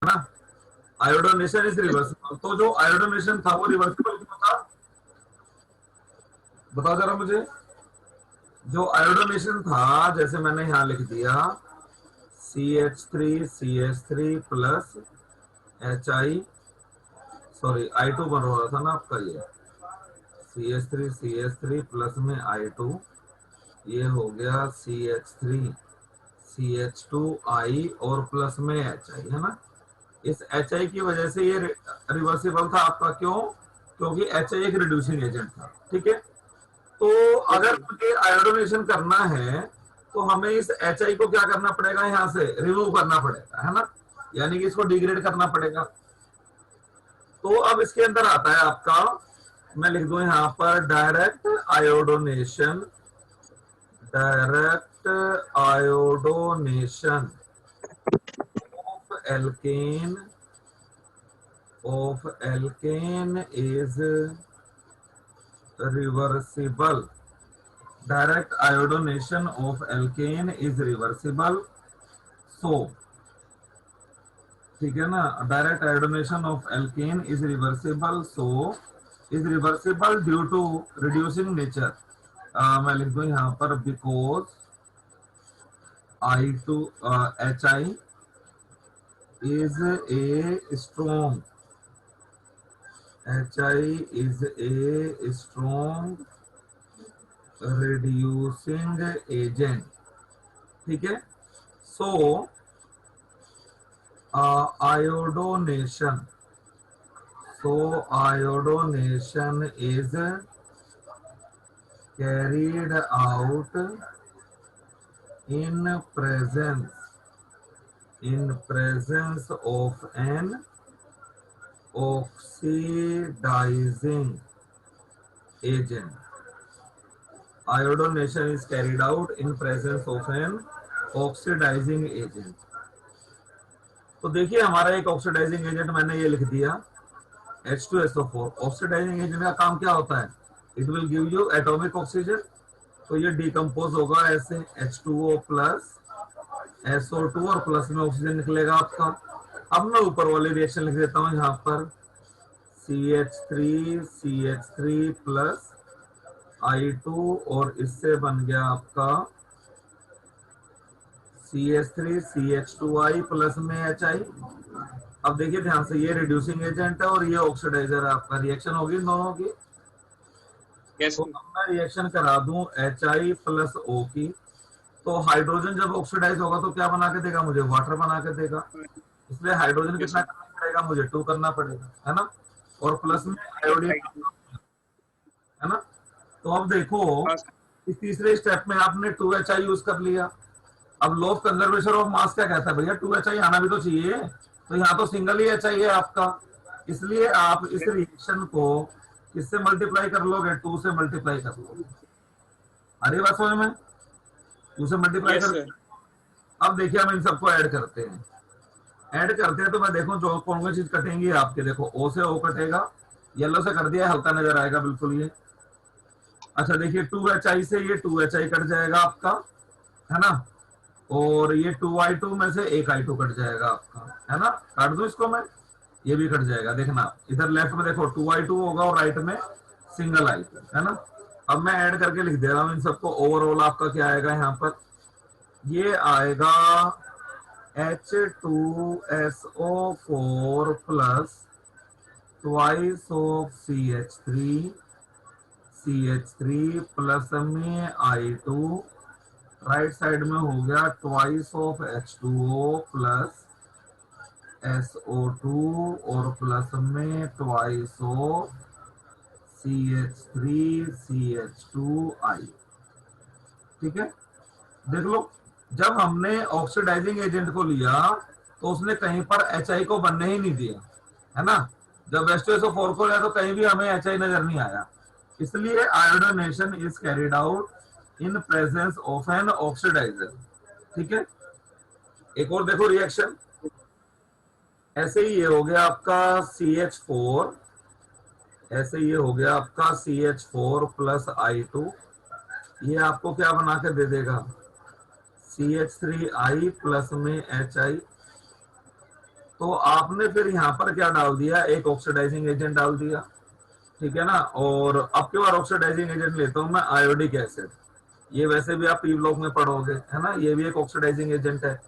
ना। आयोडोनेशन is reversible, तो जो आयोडोनेशन था वो रिवर्सिबल क्यों था, बताओ जरा मुझे। जो आयोडोनेशन था, जैसे मैंने यहां लिख दिया CH3 plus HI, sorry I2 बन रहा था ना आपका, ये CH3 प्लस में I2, ये हो गया CH3 CH2I और प्लस में HI, है ना। इस HI की वजह से ये रिवर्सिबल था आपका, क्यों, क्योंकि HI एक रिड्यूसिंग एजेंट था, ठीक है। तो अगर मुझे आयोडोनेशन करना है तो हमें इस HI को क्या करना पड़ेगा, यहां से रिमूव करना पड़ेगा, है ना, यानी कि इसको डिग्रेड करना पड़ेगा। तो अब इसके अंदर आता है आपका, मैं लिख दूं यहां पर direct iodination, direct iodination of alkane is reversible, direct iodination of alkane is reversible, so ठीक है ना, direct iodination of alkane is reversible, so is reversible due to reducing nature, मैं लिख दूं यहां पर because I2 HI is a strong, HI is a strong reducing agent, ठीक है। so iodination, so iodination is carried out in presence of an oxidizing agent, iodination is carried out in presence of an oxidizing agent। तो देखिए हमारा एक oxidising agent मैंने ये लिख दिया H2SO4। ऑक्सीडाइजिंग एजेंट का काम क्या होता है, it will give you atomic oxygen, तो ये डिकम्पोज होगा ऐसे H2O प्लस SO2 और प्लस में ऑक्सीजन निकलेगा आपका। अब मैं ऊपर वाली रिएक्शन लिख देता हूं यहाँ पर CH3 प्लस I2 और इससे बन गया आपका CH3 CH2I प्लस में HI। अब देखिए ध्यान से, ये रिड्यूसिंग एजेंट है और ये ऑक्सीडाइजर है आपका, रिएक्शन होगी इन दोनों की। तो अब मैं रिएक्शन करा दूं HI प्लस O की, तो हाइड्रोजन जब ऑक्सीडाइज होगा तो क्या बना के देगा मुझे, वाटर बना के देगा, इसलिए हाइड्रोजन कितना करना पड़ेगा मुझे, 2 करना पड़ेगा, है ना, और प्लस में आयोडीन, है ना। तो अब देखो इस तीसरे स्टेप में आपने 2HI यूज कर लिया। अब law of conservation of mass क्या कहता है, भैया 2HI आना भी तो चाहिए, तो यहाँ तो सिंगल ही HI है आपका, इसलिए आप इस रिएक्शन को किससे मल्टीप्लाई कर लोगे, 2 से मल्टीप्लाई कर लोगे। अरे बात समझ में, 2 से मल्टीप्लाई कर। अब देखिए हम इन सबको ऐड करते हैं, ऐड करते हैं तो मैं देखो जो कौन सी चीज कटेंगी आपके, देखो O से O कटेगा, येलो से कर दिया, हल्का नजर आएगा बिल्कुल ये। अच्छा देखिए 2HI से ये 2HI कट जाएगा आपका, है ना, और ये 2I2 में से एक I2 कट जाएगा आपका, है ना, काट दो इसको मैं, ये भी कट जाएगा, देखना इधर लेफ्ट में देखो 2I2 होगा और राइट में सिंगल I2, है ना। अब मैं ऐड करके लिख दे रहा हूं इन सबको, ओवरऑल आपका क्या आएगा यहाँ पर, ये आएगा H2SO4 plus twice of CH3 plus में I2, राइट साइड में हो गया twice of H2O plus SO2 और प्लस में ट्वाइस ऑफ CH3 CH2I, ठीक है। देख लो जब हमने ऑक्सीडाइजिंग एजेंट को लिया तो उसने कहीं पर HI को बनने ही नहीं दिया, है ना। जब H2SO4 को लिया तो कहीं भी हमें HI नजर नहीं आया, इसलिए iodination is carried out in presence of an oxidiser, ठीक है। एक और देखो रिएक्शन, ऐसे ही ये हो गया आपका CH4, ऐसे ये हो गया आपका CH4 प्लस I2, ये आपको क्या बना के दे देगा CH3I प्लस में HI, तो आपने फिर यहाँ पर क्या डाल दिया, एक ऑक्सीडाइजिंग एजेंट डाल दिया, ठीक है ना। और अब के बार ऑक्सीडाइजिंग एजेंट लेता हूं मैं आयोडिक एसिड, ये वैसे भी आप पी ब्लॉक में पढ़ोगे, है ना, ये भी एक ऑक्सीडाइजिंग एजेंट है।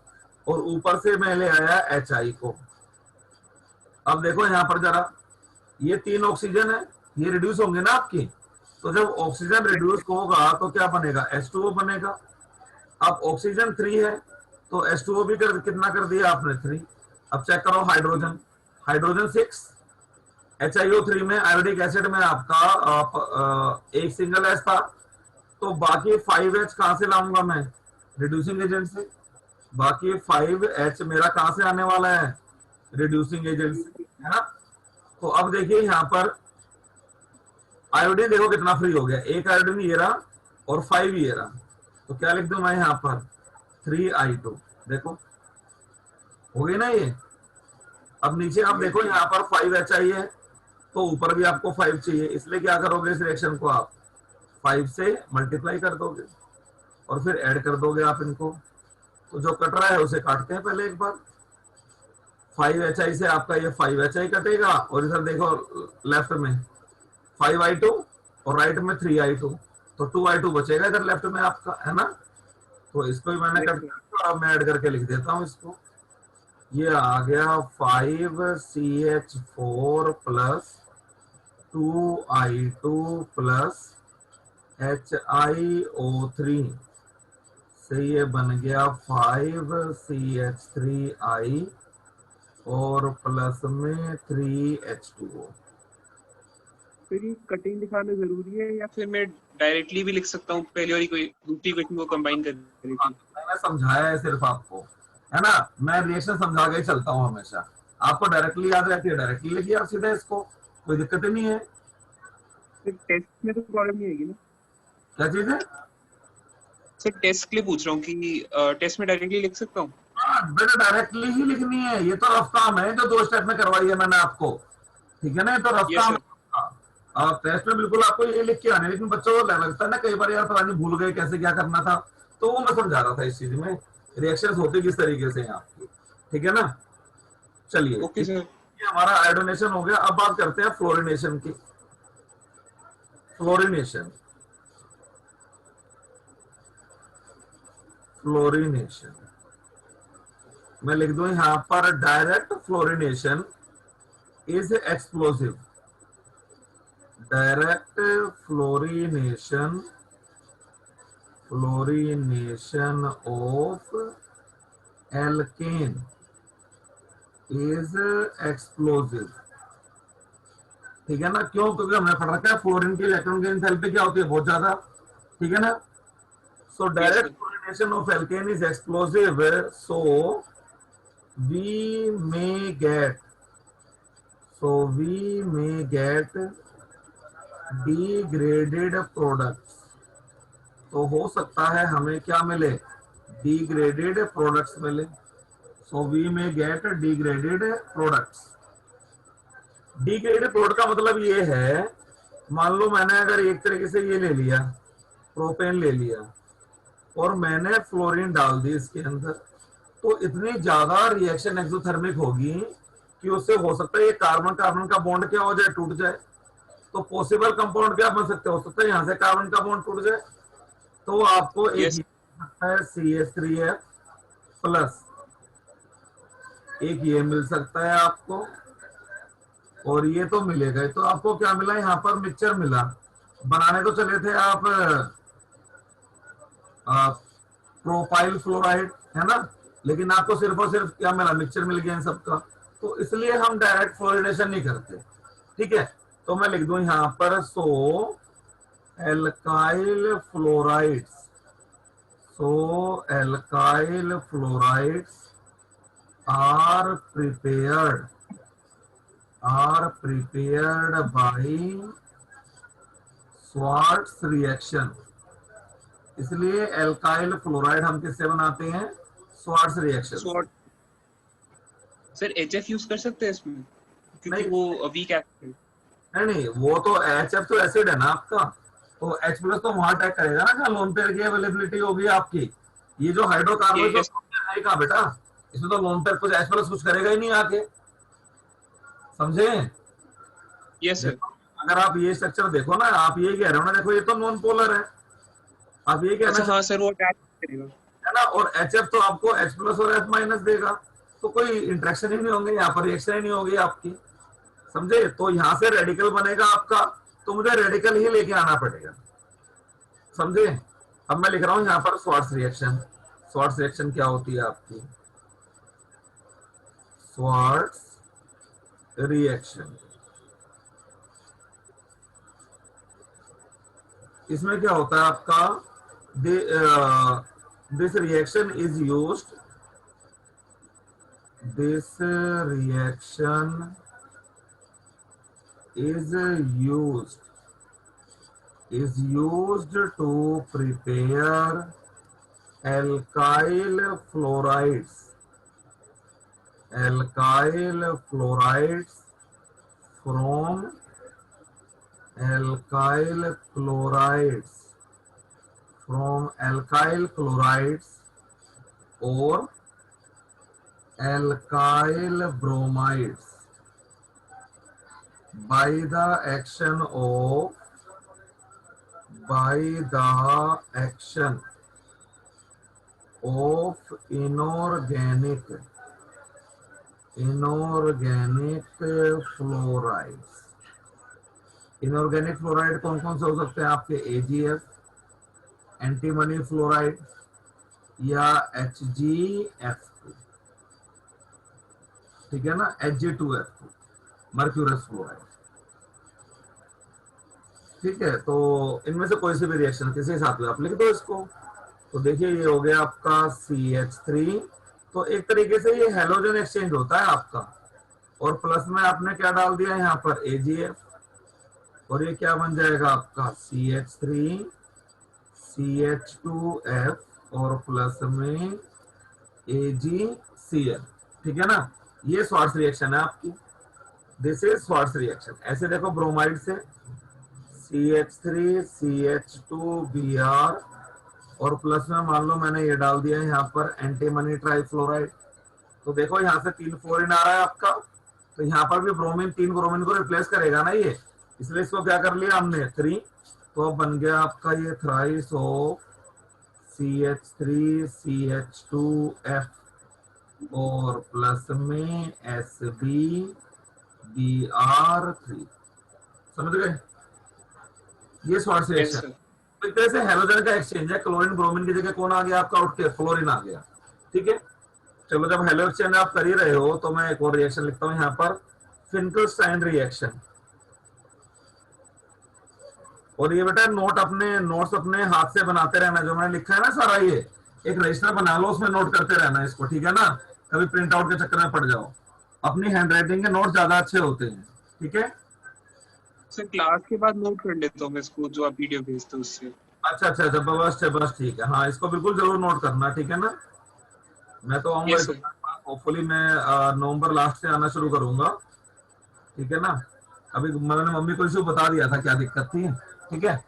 और ऊपर से मैं ले आया HI को। अब देखो यहाँ पर जरा, ये 3 ऑक्सीजन है, ये रिड्यूस होंगे ना आपकी, तो जब ऑक्सीजन रिड्यूस होगा तो क्या बनेगा, H2O बनेगा। अब ऑक्सीजन 3 है, तो H2O भी कितना कर दिया आपने, 3। अब चेक करो हाइड्रोजन, हाइड्रोजन 6, HiO3 में आयोडिक एसिड में आपका एक सिंगल H था, तो बाकी 5H कहां से लाऊंगा मैं, रिड्यूसिंग एजेंट से। बाकी 5H मेरा कहां से आने वाला है, रिड्यूसिंग एजेंट से, है ना। तो अब देखिए यहाँ पर आयोडीन देखो कितना फ्री हो गया, एक आयोडीन ये रहा और 5 ये रहा, तो क्या लिख दूं मैं यहाँ पर 3I2, देखो हो गई ना ये। अब नीचे आप देखो यहाँ पर 5HI है, तो ऊपर भी आपको 5 चाहिए, इसलिए क्या करोगे, इस रिएक्शन को आप 5 से मल्टीप्लाई कर दोगे और फिर ऐड कर दोगे आप इनको। तो जो कट रहा है उसे काटते हैं पहले एक बार, 5HI से आपका ये 5HI कटेगा, और इधर देखो लेफ्ट में 5I2 और राइट में 3I2, तो 2I2 बचेगा इधर लेफ्ट में आपका, है ना। तो इसको भी मैंने कट किया, अब मैं ऐड करके लिख देता हूं इसको। ये आ गया 5CH4 plus 2I2 plus HiO3 से ये बन गया 5CH3I और प्लस में 3H2O। फिर ये कटिंग दिखाना जरूरी है या फिर मैं डायरेक्टली भी लिख सकता हूँ, पहले वाली कोई दूसरी क्वेश्चन को कंबाइन कर? मैंने समझाया है सिर्फ आपको, है ना, मैं रिएक्शन समझा के चलता हूँ हमेशा। आपको डायरेक्टली याद रहती है, डायरेक्टली लिखिए आप सीधा इसको, कोई दिक्कत ही नहीं है। फिर टेस्ट में तो प्रॉब्लम नहीं आएगी ना? क्या चीज है सर? टेस्ट के लिए पूछ रहा हूँ कि टेस्ट में डायरेक्टली लिख सकता हूँ? बेटा डायरेक्टली ही लिखनी है, ये तो रफ काम है जो 2 स्टेप में करवाई है मैंने आपको, ठीक है ना, ये तो रफ काम है। टेस्ट में बिल्कुल आपको ये लिख के आने, लेकिन बच्चों को लगता है ना कई बार यार पता नहीं भूल गए कैसे क्या करना था, तो वो मैं समझा रहा था इस चीज में रिएक्शंस होते किस तरीके से हैं आपकी, ठीक है ना। चलिए ओके सर, ये हमारा आयोडोनेशन हो गया। अब बात करते हैं फ्लोरिनेशन की। फ्लोरिनेशन, फ्लोरिनेशन मैं लिख दूं यहां पर, direct fluorination is explosive. Direct fluorination, fluorination of alkane is explosive, ठीक है ना। क्यों, क्योंकि हमने पढ़ रखा है फ्लोरीन की इलेक्ट्रॉन की एंथैल्पी क्या होती है, बहुत ज्यादा, ठीक है ना। So direct fluorination of alkane is explosive, so we may get degraded products। तो हो सकता है हमें क्या मिले, degraded products मिले। So we may get degraded products। degraded product का मतलब ये है, मान लो मैंने अगर एक तरीके से ये ले लिया, प्रोपेन ले लिया और मैंने फ्लोरीन डाल दी इसके अंदर, तो इतनी ज्यादा रिएक्शन एक्सोथर्मिक होगी कि उससे हो सकता है ये कार्बन कार्बन का बॉन्ड क्या हो जाए, टूट जाए। तो पॉसिबल कंपाउंड क्या बन सकते, हो सकता है यहां से कार्बन का बॉन्ड टूट जाए, तो आपको एक है CH3F प्लस, एक ये मिल सकता है आपको, और ये तो मिलेगा। तो आपको क्या मिला यहाँ पर, मिक्सचर मिला। बनाने तो चले थे आप प्रोपाइल फ्लोराइड, है ना, लेकिन आपको सिर्फ और सिर्फ क्या मिला, मिक्सचर मिल गया इन सबका। तो इसलिए हम डायरेक्ट फ्लोरिनेशन नहीं करते, ठीक है। तो मैं लिख दूं यहां पर, so alkyl fluorides, so alkyl fluorides are prepared by Swarts reaction. इसलिए एल्काइल फ्लोराइड हम किससे बनाते हैं, Swarts reaction. Sir HF use कर सकते हैं इसमें, क्योंकि वो वीक एसिड है। नहीं, वो तो HF तो एसिड है ना आपका, तो H प्लस तो वहां अटैक करेगा ना जहां लोन पेयर की अवेलेबिलिटी होगी आपकी। ये जो हाइड्रोकार्बन है कहाँ बेटा, इसमें तो लोन पर कुछ H+ कुछ करेगा ही नहीं आके, समझे? Yes sir. देखो, अगर आप ये स्ट्रक्चर देखो ना, आप ये कह रहे हो ना, देखो ये तो नॉन पोलर है, आप ये कहना अच्छा हाँ चाहते सर, वो अटैच करेगा। है ना, और HF तो आपको H+ और H- देगा, तो कोई इंटरेक्शन ही नहीं होंगे यहाँ पर, रिएक्शन ही नहीं होगी आपकी, समझे? तो यहाँ से रेडिकल बनेगा आपका, तो मुझे रेडिकल ही लेके आना पड़ेगा, समझे? अब मैं लिख रहा हूं यहाँ पर स्वार्ट्स रिएक्शन। स्वार्ट्स रिएक्शन क्या होती है आपकी? स्वार्ट्स रिएक्शन, इसमें क्या होता है आपका? This reaction is used, this reaction is used to prepare alkyl fluorides, alkyl fluorides from alkyl chlorides, from alkyl chlorides or alkyl bromides by the action of inorganic fluorides. Inorganic fluoride कौन कौन से हो सकते हैं आपके? AgF, antimony fluoride या HgF2, ठीक है ना, Hg2F2, मर्क्यूरस फ्लोराइड, ठीक है? तो इनमें से कोई सी भी रिएक्शन किसी हिसाब से आप लिख दो इसको। तो देखिए ये हो गया आपका CH3, तो एक तरीके से ये हेलोजन एक्सचेंज होता है आपका, और प्लस में आपने क्या डाल दिया यहाँ पर? AgF, और ये क्या बन जाएगा आपका? CH3 CH2F और प्लस में AgCl, ठीक है ना? ये स्वार्ट्स रिएक्शन है आपकी, दिस इज स्वार्ट्स रिएक्शन। ऐसे देखो ब्रोमाइड से CH3 CH2Br और प्लस में मान लो मैंने ये डाल दिया है यहाँ पर एंटीमनी ट्राइफ्लोराइड, तो देखो यहाँ से 3 फ्लोरीन आ रहा है आपका, तो यहाँ पर भी ब्रोमीन 3 ब्रोमीन को रिप्लेस करेगा ना ये, इसलिए इसको क्या कर लिया हमने? 3, तो अब बन गया आपका ये थ्राइस ऑफ CH3 CH2F और प्लस में SbBr3, समझ गए? ये स्वार्ट्स यस रिएक्शन सर। एक तरह से हेलोजन का एक्सचेंज है, क्लोरीन ब्रोमीन की जगह कौन आ गया आपका? उठ के फ्लोरीन आ गया, ठीक है? चलो जब हेलो एक्सचेंज आप कर ही रहे हो तो मैं एक और रिएक्शन लिखता हूं यहाँ पर, फिंकलस्टाइन रिएक्शन। और ये बेटा नोट्स अपने हाथ से बनाते रहना, जो मैंने लिखा है ना सारा, ये एक रजिस्टर बना लो, उसमें नोट करते रहना इसको, ठीक है ना? कभी प्रिंट आउट के चक्कर में पड़ जाओ, अपनी हैंडराइटिंग के नोट ज्यादा अच्छे होते हैं, ठीक है? सर क्लास के बाद नोट कर लेता हूँ मैं इसको, जो आप वीडियो भेजते हो उससे। अच्छा अच्छा अच्छा, बस ठीक है, हाँ इसको बिल्कुल जरूर नोट करना, ठीक है ना? मैं तो आऊंगा, यस सर। होपफुली मैं नवंबर लास्ट से आना शुरू करूंगा, ठीक है ना? अभी मैंने मम्मी को इशू बता दिया था क्या दिक्कत थी, ठीक है?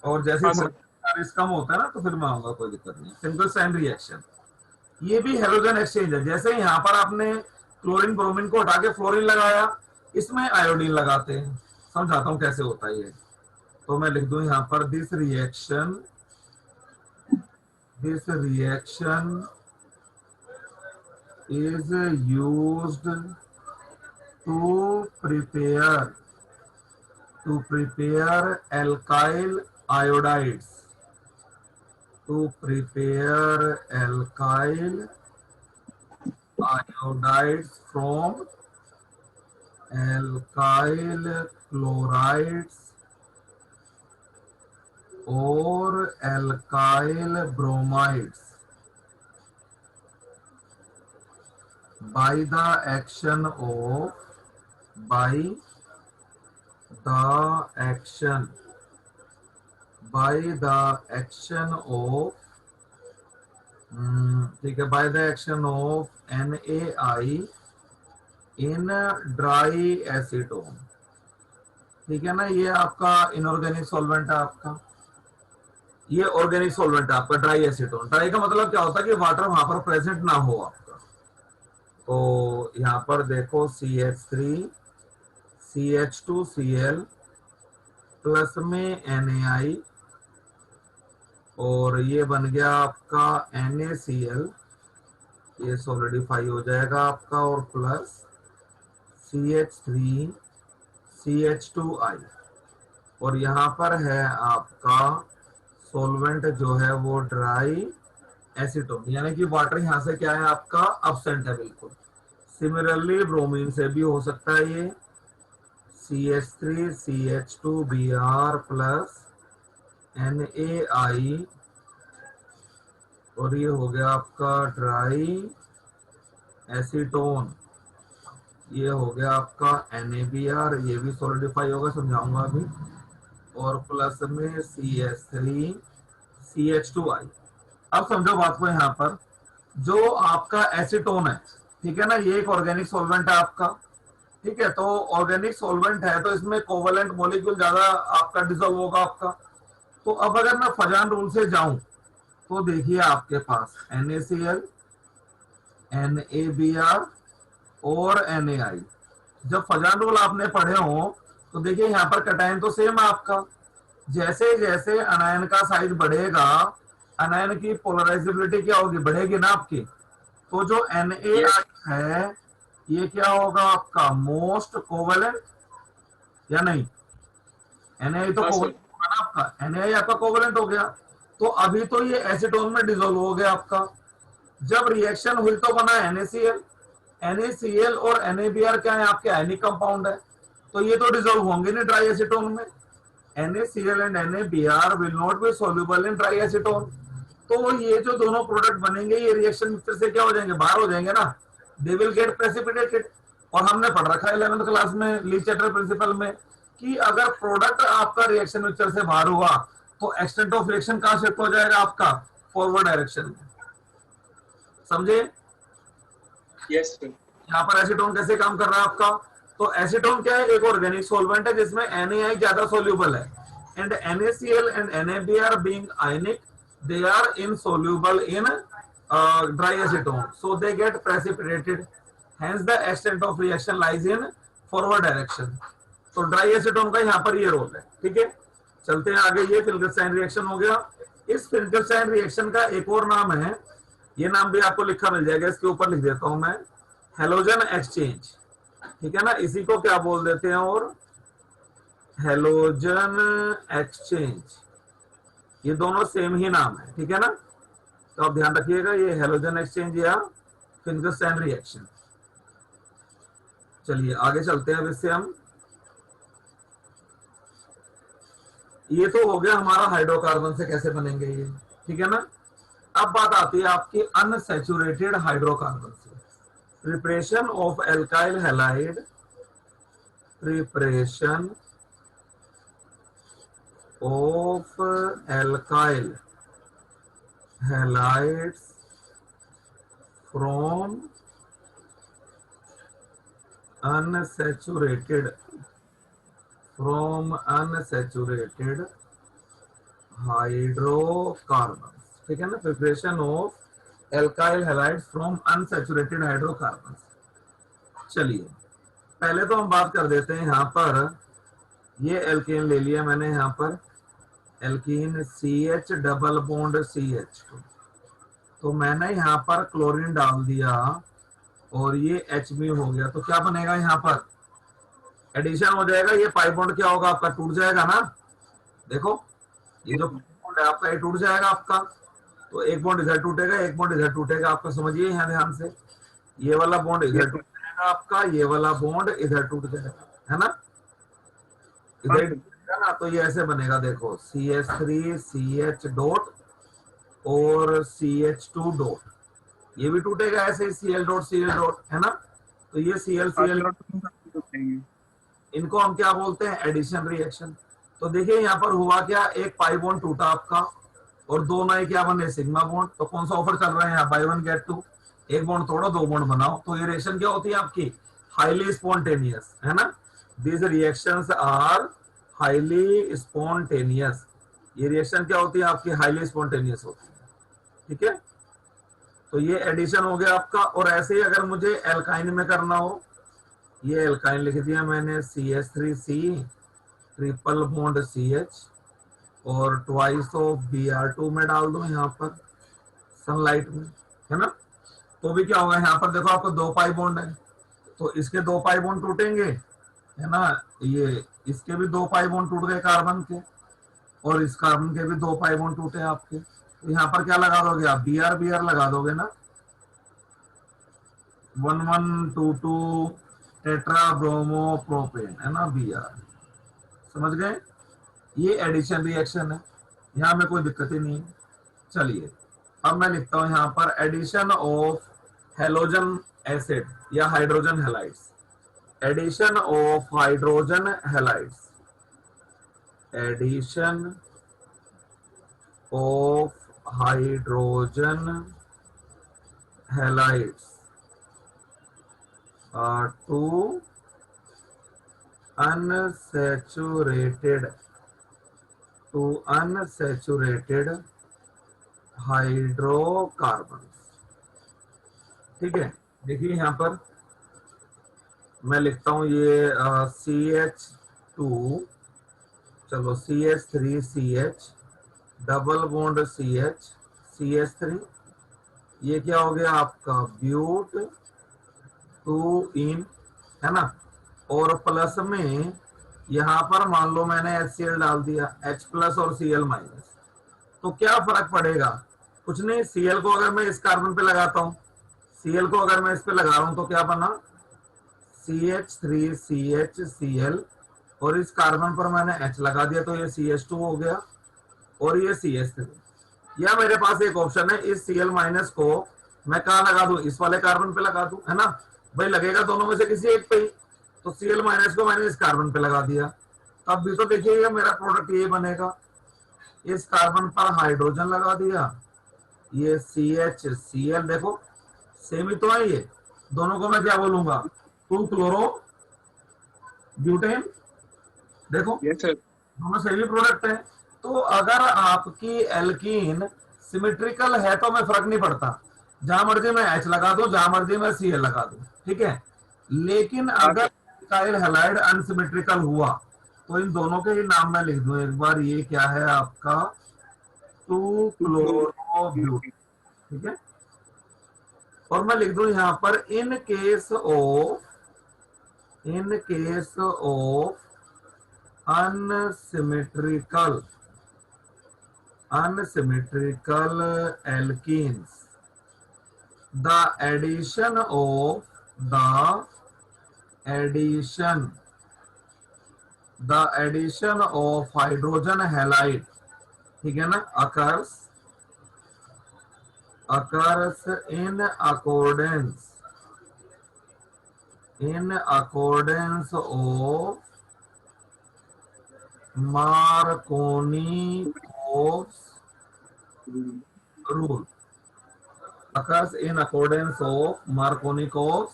और जैसे हाँ ही सर। थोड़ा कम होता है ना तो फिर मैं आऊंगा, कोई दिक्कत नहीं। फिंकलस्टाइन रिएक्शन ये भी हेलोजन एक्सचेंज है, जैसे यहाँ पर आपने क्लोरीन ब्रोमीन को हटा के फ्लोरीन लगाया, इसमें आयोडीन लगाते हैं, समझाता हूँ कैसे होता है ये। तो मैं लिख दूं यहाँ पर this reaction is used to prepare alkyl iodides, to prepare alkyl iodides from alkyl chlorides or alkyl bromides by the action of ठीक है, by the action of NaI in dry acetone, ठीक है ना? ये आपका इनऑर्गेनिक सॉल्वेंट है आपका, ये ऑर्गेनिक सॉल्वेंट है आपका ड्राई एसीटोन। ड्राई का मतलब क्या होता है कि वाटर वहां पर प्रेजेंट ना हो आपका। तो यहाँ पर देखो CH3 CH2Cl प्लस में NaI और ये बन गया आपका NaCl, ये सॉलिडिफाई हो जाएगा आपका, और प्लस CH3 CH2I और यहाँ पर है आपका सॉल्वेंट जो है वो ड्राई एसीटोन, यानी कि वाटर यहाँ से क्या है आपका अब्सेंट है बिल्कुल। सिमिलरली ब्रोमीन से भी हो सकता है ये CH3 CH2Br प्लस NaI और ये हो गया आपका ड्राई एसीटोन, ये हो गया आपका NaBr, ये भी सॉलिडिफाई होगा, समझाऊंगा अभी, और प्लस में CH3 CH2I। अब समझो बात को, यहाँ पर जो आपका एसीटोन है, ठीक है ना, ये एक ऑर्गेनिक सॉल्वेंट है आपका, ठीक है। तो ऑर्गेनिक सॉल्वेंट है तो इसमें कोवेलेंट मॉलिक्यूल ज्यादा आपका डिसॉल्व होगा आपका। तो अब अगर मैं फजान रूल से जाऊं तो देखिए आपके पास NaCl NaBr और NaI। जब फजान रूल आपने पढ़े हो तो देखिए यहाँ पर कटायन तो सेम है आपका। जैसे जैसे अनायन का साइज बढ़ेगा अनायन की पोलराइजेबिलिटी क्या होगी, बढ़ेगी ना आपकी। तो जो NaI है ये क्या होगा आपका मोस्ट कोवेलेंट या नहीं, NaI तो कोवेलेंट होगा ना आपका, NaI आपका कोवेलेंट हो गया। तो अभी तो ये एसीटोन में डिसॉल्व हो गया आपका। जब रिएक्शन हुई तो बना NaCl, NaCl और NaBr क्या है आपके आयनिक कंपाउंड है, तो ये तो डिसॉल्व होंगे नहीं ड्राई एसीटोन में। NaCl and NaBr will not be soluble in dry acetone. तो ये जो दोनों प्रोडक्ट बनेंगे ये रिएक्शन मिक्सचर से क्या हो जाएंगे, बाहर हो जाएंगे ना, दे विल गेट प्रेसिपिटेटेड। और हमने पढ़ रखा है 11th क्लास में लीचेटर प्रिंसिपल में कि अगर प्रोडक्ट आपका रिएक्शन मिक्सचर से बाहर हुआ तो एक्सटेंट ऑफ रिएक्शन कहां शिफ्ट हो जाएगा आपका, फॉरवर्ड डायरेक्शन में। समझे? Yes sir. यहाँ पर एसीटोन कैसे काम कर रहा है आपका। तो एसीटोन क्या है, एक ऑर्गेनिक सॉल्वेंट है जिसमें NaI ज्यादा सोल्यूबल है and NaCl and NaBr being ionic they are insoluble in dry acetone, so they get precipitated, hence the extent of reaction lies in forward direction। तो ड्राई एसीटोन का यहाँ पर ये role है, ठीक है। चलते हैं आगे, ये फिल्गरस्टाइन रिएक्शन हो गया। इस फिल्गरस्टाइन रिएक्शन का एक और नाम है, ये नाम भी आपको लिखा मिल जाएगा, इसके ऊपर लिख देता हूं मैं, हेलोजन एक्सचेंज, ठीक है ना, इसी को क्या बोल देते हैं, और हेलोजन एक्सचेंज, ये दोनों सेम ही नाम है, ठीक है ना। तो आप ध्यान रखिएगा, ये हेलोजन एक्सचेंज या फिल्गरस्टाइन रिएक्शन। चलिए आगे चलते हैं। अब इससे हम, ये तो हो गया हमारा हाइड्रोकार्बन से कैसे बनेंगे ये, ठीक है ना। अब बात आती है आपकी अनसैचुरेटेड हाइड्रोकार्बन से। Preparation of alkyl halide, preparation of alkyl halides from unsaturated hydrocarbon, ठीक है ना। Preparation of alkyl halides from unsaturated hydrocarbon. चलिए पहले तो हम बात कर देते हैं, यहाँ पर ये एल्केन ले लिया मैंने, यहाँ पर alkene CH double bond CH2, तो मैंने यहाँ पर क्लोरीन डाल दिया और ये Hb हो गया। तो क्या बनेगा, यहाँ पर एडिशन हो जाएगा, ये पाई बॉन्ड क्या होगा आपका, टूट जाएगा ना। देखो ये जो बॉन्ड है आपका ये टूट जाएगा आपका, तो एक बॉन्ड इधर टूटेगा, एक बॉन्ड इधर टूटेगा आपका, समझिए यहाँ ध्यान से, ये वाला बॉन्ड इधर टूट जाएगा आपका, ये वाला बॉन्ड इधर टूट जाएगा, है ना, इधर ना। तो ये ऐसे बनेगा, देखो CH3 CH डॉट और CH2 डॉट, ये भी टूटेगा ऐसे, Cl डॉट Cl डॉट, है ना। तो ये Cl इनको हम क्या बोलते हैं, एडिशन रिएक्शन। तो देखिए यहाँ पर हुआ क्या, एक पाई बॉन्ड टूटा आपका और दो नए क्या बने, सिग्मा बॉन्ड। तो कौन सा ऑफर चल रहा है यहाँ, बाय वन गेट टू, एक बॉन्ड तोड़ो दो बॉन्ड बनाओ। तो ये रिएक्शन क्या होती है आपकी, हाईली स्पॉन्टेनियस, है ना। These reactions are highly spontaneous. ये रिएक्शन क्या होती है आपकी, हाईली स्पॉन्टेनियस होती है, ठीक है। तो ये एडिशन हो गया आपका। और ऐसे ही अगर मुझे एल्काइन में करना हो, ये एल्काइन लिख दिया मैंने, CH3C ट्रिपल बॉन्ड CH और ट्वाइस ऑफ Br2 में डाल दो यहाँ पर सनलाइट में, है ना। तो भी क्या होगा, यहाँ पर देखो आपको 2 पाई बॉन्ड है, तो इसके 2 पाई बॉन्ड टूटेंगे, है ना। ये इसके भी 2 पाई बॉन्ड टूट गए कार्बन के, और इस कार्बन के भी 2 पाई बॉन्ड टूटे आपके। तो यहाँ पर क्या लगा दोगे आप, Br लगा दोगे ना, 1122 टेट्रा ब्रोमो प्रोपेन, है ना, Br। समझ गए, ये एडिशन रिएक्शन है, यहाँ में कोई दिक्कत ही नहीं है। चलिए अब मैं लिखता हूं यहाँ पर एडिशन ऑफ हेलोजन एसिड या hydrogen halides, addition of hydrogen halides, addition of hydrogen halides to unsaturated hydrocarbons, ठीक है। देखिए यहां पर मैं लिखता हूं ये CH2, चलो CH3CH double bond CH CH3, ये क्या हो गया आपका ब्यूट 2 इन, है ना। और प्लस में यहां पर मान लो मैंने HCl डाल दिया, H प्लस और Cl माइनस, तो क्या फर्क पड़ेगा, कुछ नहीं। Cl को अगर मैं इस कार्बन पे लगाता हूं, Cl को अगर मैं इस पे लगा रहा हूं तो क्या बना, CH3CHCl, और इस कार्बन पर मैंने H लगा दिया तो ये CH2 हो गया और ये CH3। या मेरे पास एक ऑप्शन है, इस Cl माइनस को मैं कहा लगा दूं, इस वाले कार्बन पे लगा दूं, है ना। भाई लगेगा दोनों में से किसी एक पे ही, तो Cl माइनस को मैंने इस कार्बन पे लगा दिया, तब भी तो देखिएगा मेरा प्रोडक्ट ये बनेगा। इस कार्बन पर हाइड्रोजन लगा दिया, ये CHCl, देखो सेम ही तो है ये, दोनों को मैं क्या बोलूंगा, 2 क्लोरो ब्यूटेन, देखो यस सर। दोनों सेम ही प्रोडक्ट है। तो अगर आपकी एल्कीन सिमेट्रिकल है तो मैं फर्क नहीं पड़ता, जहां मर्जी मैं H लगा दूं, जहां मर्जी मैं Cl लगा दूं, ठीक है। लेकिन अगर एल्काइल हैलाइड अनसिमेट्रिकल हुआ तो इन दोनों के ही नाम में लिख दूं एक बार, ये क्या है आपका 2 क्लोरोब्यूटेन, ठीक है। और मैं लिख दूं यहां पर in case of unsymmetrical alkenes, the addition of hydrogen halide, ठीक है ना, occurs in accordance of Marconi-Cox rule, occurs in accordance of Marconi-Cox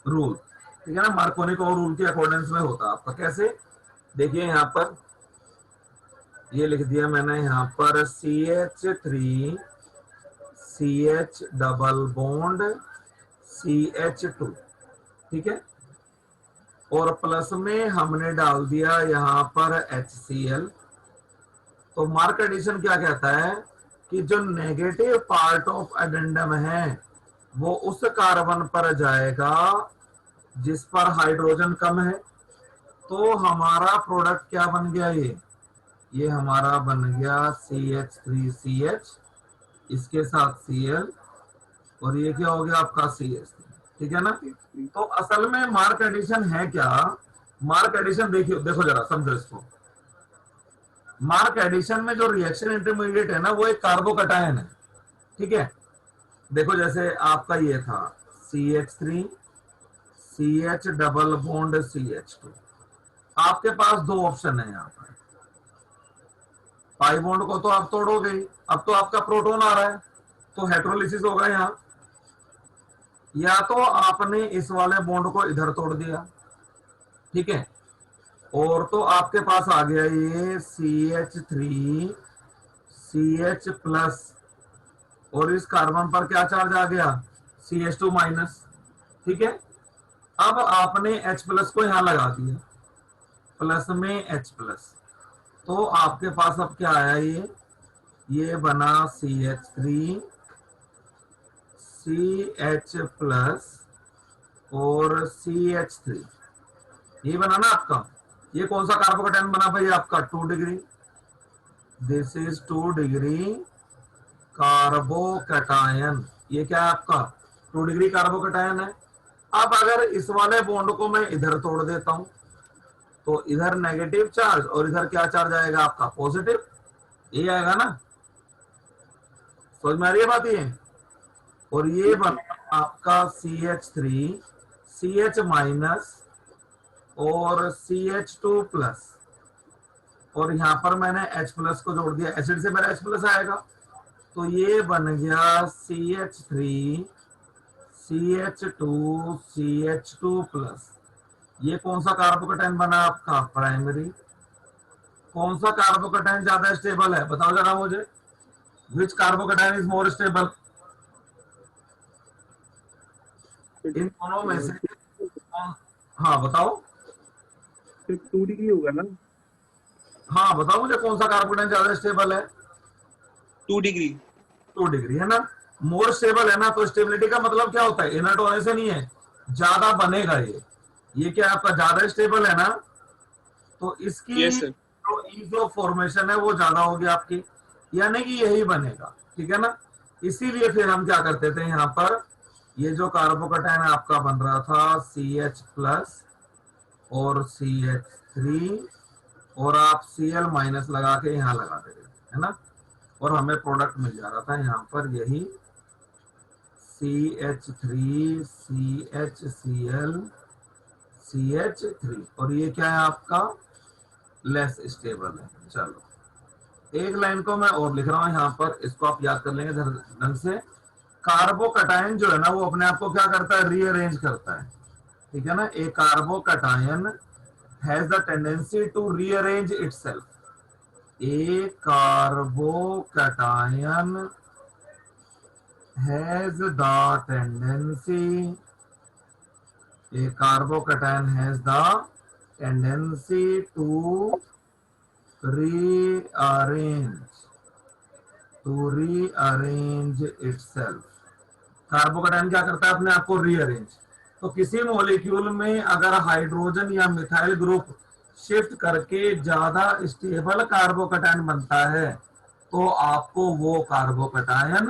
rule, ठीक है ना। मार्कोनी-कोक्स रूल के अकॉर्डेंस में होता है आपका। कैसे, देखिए यहाँ पर ये लिख दिया मैंने, यहाँ पर CH3CH डबल बॉन्ड CH2, ठीक है। और प्लस में हमने डाल दिया यहाँ पर HCl। तो मार्क एडिशन क्या कहता है कि जो नेगेटिव पार्ट ऑफ एडेंडम है वो उस कार्बन पर जाएगा जिस पर हाइड्रोजन कम है। तो हमारा प्रोडक्ट क्या बन गया, ये हमारा बन गया CH3CH, इसके साथ Cl, और ये क्या हो गया आपका CH3, ठीक है ना। तो असल में मार्क एडिशन है क्या, मार्क एडिशन देखिए, देखो जरा समझो इसको। मार्क एडिशन में जो रिएक्शन इंटरमीडिएट है ना वो एक कार्बोकटायन है, ठीक है। देखो जैसे आपका ये था CH3CH डबल बॉन्ड CH2, आपके पास 2 ऑप्शन है यहाँ पर। पाई बॉन्ड को तो आप तोड़ोगे ही, अब तो आपका प्रोटॉन आ रहा है तो हेट्रोलिसिस होगा यहाँ, या तो आपने इस वाले बॉन्ड को इधर तोड़ दिया, ठीक है, और तो आपके पास आ गया ये CH3 CH प्लस, और इस कार्बन पर क्या चार्ज आ गया, CH2 माइनस। ठीक है, अब आपने H प्लस को यहां लगा दिया, प्लस में H प्लस, तो आपके पास अब क्या आया, ये बना CH3 CH प्लस और CH3, ये बना ना आपका। ये कौन सा कार्बोकेटायन बना भाई आपका, 2 degree, this is 2 degree carbocation. ये क्या है आपका, 2 डिग्री कार्बोकेटायन है। अब अगर इस वाले बॉन्ड को मैं इधर तोड़ देता हूं, तो इधर नेगेटिव चार्ज और इधर क्या चार्ज आएगा आपका, पॉजिटिव, ये आएगा ना, समझ में आ रही है बात ये। और ये बना आपका CH3 CH माइनस और CH2 प्लस, और यहां पर मैंने H प्लस को जोड़ दिया, एसिड से मेरा H प्लस आएगा, तो ये बन गया CH3 CH2 CH2 प्लस। ये कौन सा कार्बोकेटायन बना आपका, प्राइमरी। कौन सा कार्बोकेटायन ज्यादा स्टेबल है, बताओ जरा मुझे, विच कार्बोकेटायन इज मोर स्टेबल, इन दोनों में से हाँ बताओ, फिर 2 डिग्री होगा ना। हाँ बताओ मुझे कौन सा कार्बोकेटायन ज्यादा स्टेबल है, 2 डिग्री। 2 डिग्री है ना, मोर स्टेबल है ना। तो स्टेबिलिटी का मतलब क्या होता है, इनर्ट होने से नहीं है, ज्यादा बनेगा ये क्या आपका ज्यादा स्टेबल है ना, तो इसकी यस सर। जो ईज ऑफ फॉर्मेशन है वो ज्यादा होगी आपकी, यानी कि यही बनेगा। ठीक है ना, इसीलिए फिर हम क्या करते थे, यहाँ पर ये जो कार्बोकेटायन आपका बन रहा था CH प्लस और CH3, और आप Cl माइनस लगा के यहाँ लगा दे रहे है ना, और हमें प्रोडक्ट मिल जा रहा था यहाँ पर यही CH3 CHCl CH3, और ये क्या है आपका, लेस स्टेबल है। चलो एक लाइन को मैं और लिख रहा हूं यहाँ पर, इसको आप याद कर लेंगे ढंग से। कार्बोकेटायन जो है ना वो अपने आप को क्या करता है, रीअरेंज करता है। ठीक है ना, a carbocation has the tendency to rearrange itself. A carbocation has the tendency, a carbocation has the tendency to rearrange itself। Carbocation क्या करता है, अपने आप को रीअरेंज। तो किसी मॉलिक्यूल में अगर हाइड्रोजन या मिथाइल ग्रुप शिफ्ट करके ज्यादा स्टेबल कार्बोकेटायन बनता है, तो आपको वो कार्बोकेटायन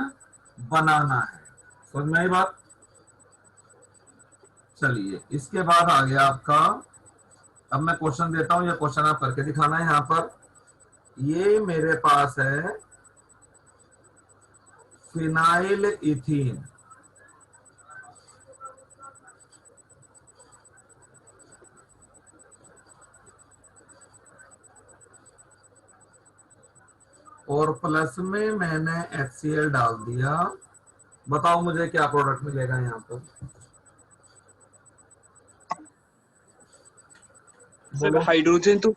बनाना है। समझ में आई बात। चलिए इसके बाद आ गया आपका, अब मैं क्वेश्चन देता हूं, ये क्वेश्चन आप करके दिखाना है। यहां पर ये मेरे पास है फिनाइल इथीन, और प्लस में मैंने HCl डाल दिया। बताओ मुझे क्या प्रोडक्ट मिलेगा यहाँ पर, सर हाइड्रोजन तो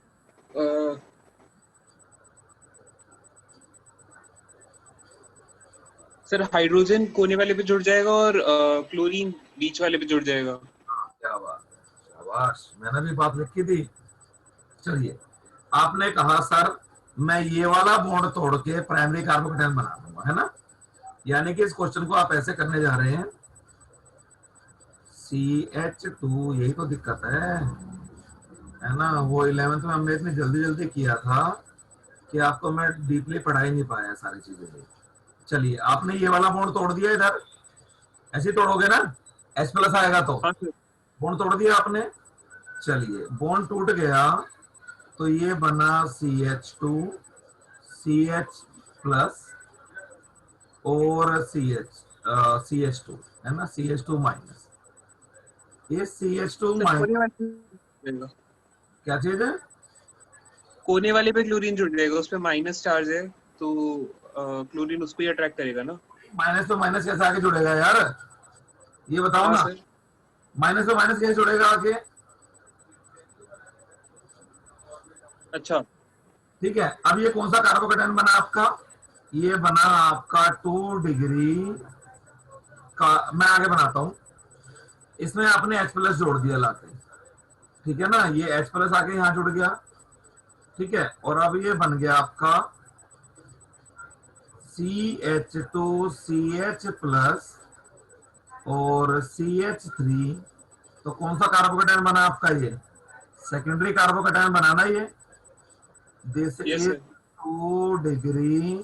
सर हाइड्रोजन कोने वाले पे जुड़ जाएगा और क्लोरीन बीच वाले पे जुड़ जाएगा। क्या बात, शाबाश, मैंने भी बात लिखी थी। चलिए आपने कहा सर मैं ये वाला बॉन्ड तोड़ के प्राइमरी कार्बोकेटायन बना दूंगा, है ना, यानी कि इस क्वेश्चन को आप ऐसे करने जा रहे हैं, CH2, यही तो दिक्कत है ना। वो 11th में हमने इतनी जल्दी जल्दी किया था कि आपको मैं डीपली पढ़ा ही नहीं पाया सारी चीजें। चलिए आपने ये वाला बॉन्ड तोड़ दिया, इधर ऐसे तोड़ोगे ना, H प्लस आएगा, तो हाँ सर। बॉन्ड तोड़ दिया आपने। चलिए बॉन्ड टूट गया, तो ये बना CH2 CH प्लस और CH2 है ना, CH2 माइनस। ये CH2 माइनस क्या चीज है, कोने वाले पे क्लोरीन जुड़ जाएगा, उस पे माइनस चार्ज है, तो क्लोरीन उसको ही अट्रैक्ट करेगा ना। माइनस तो माइनस कैसे आगे जुड़ेगा यार, ये बताओ हाँ ना, सर। माइनस तो माइनस कैसे जुड़ेगा आगे। अच्छा ठीक है, अब ये कौन सा कार्बोकेटायन बना आपका, ये बना आपका 2 डिग्री का, मैं आगे बनाता हूं। इसमें आपने H प्लस जोड़ दिया लाके, ठीक है ना, ये H प्लस आके यहां जुड़ गया, ठीक है। और अब ये बन गया आपका CH2CH प्लस और CH3। तो कौन सा कार्बोकेटायन बना आपका? ये सेकेंडरी कार्बोकेटायन बनाना ये। This yes is sir. 2 degree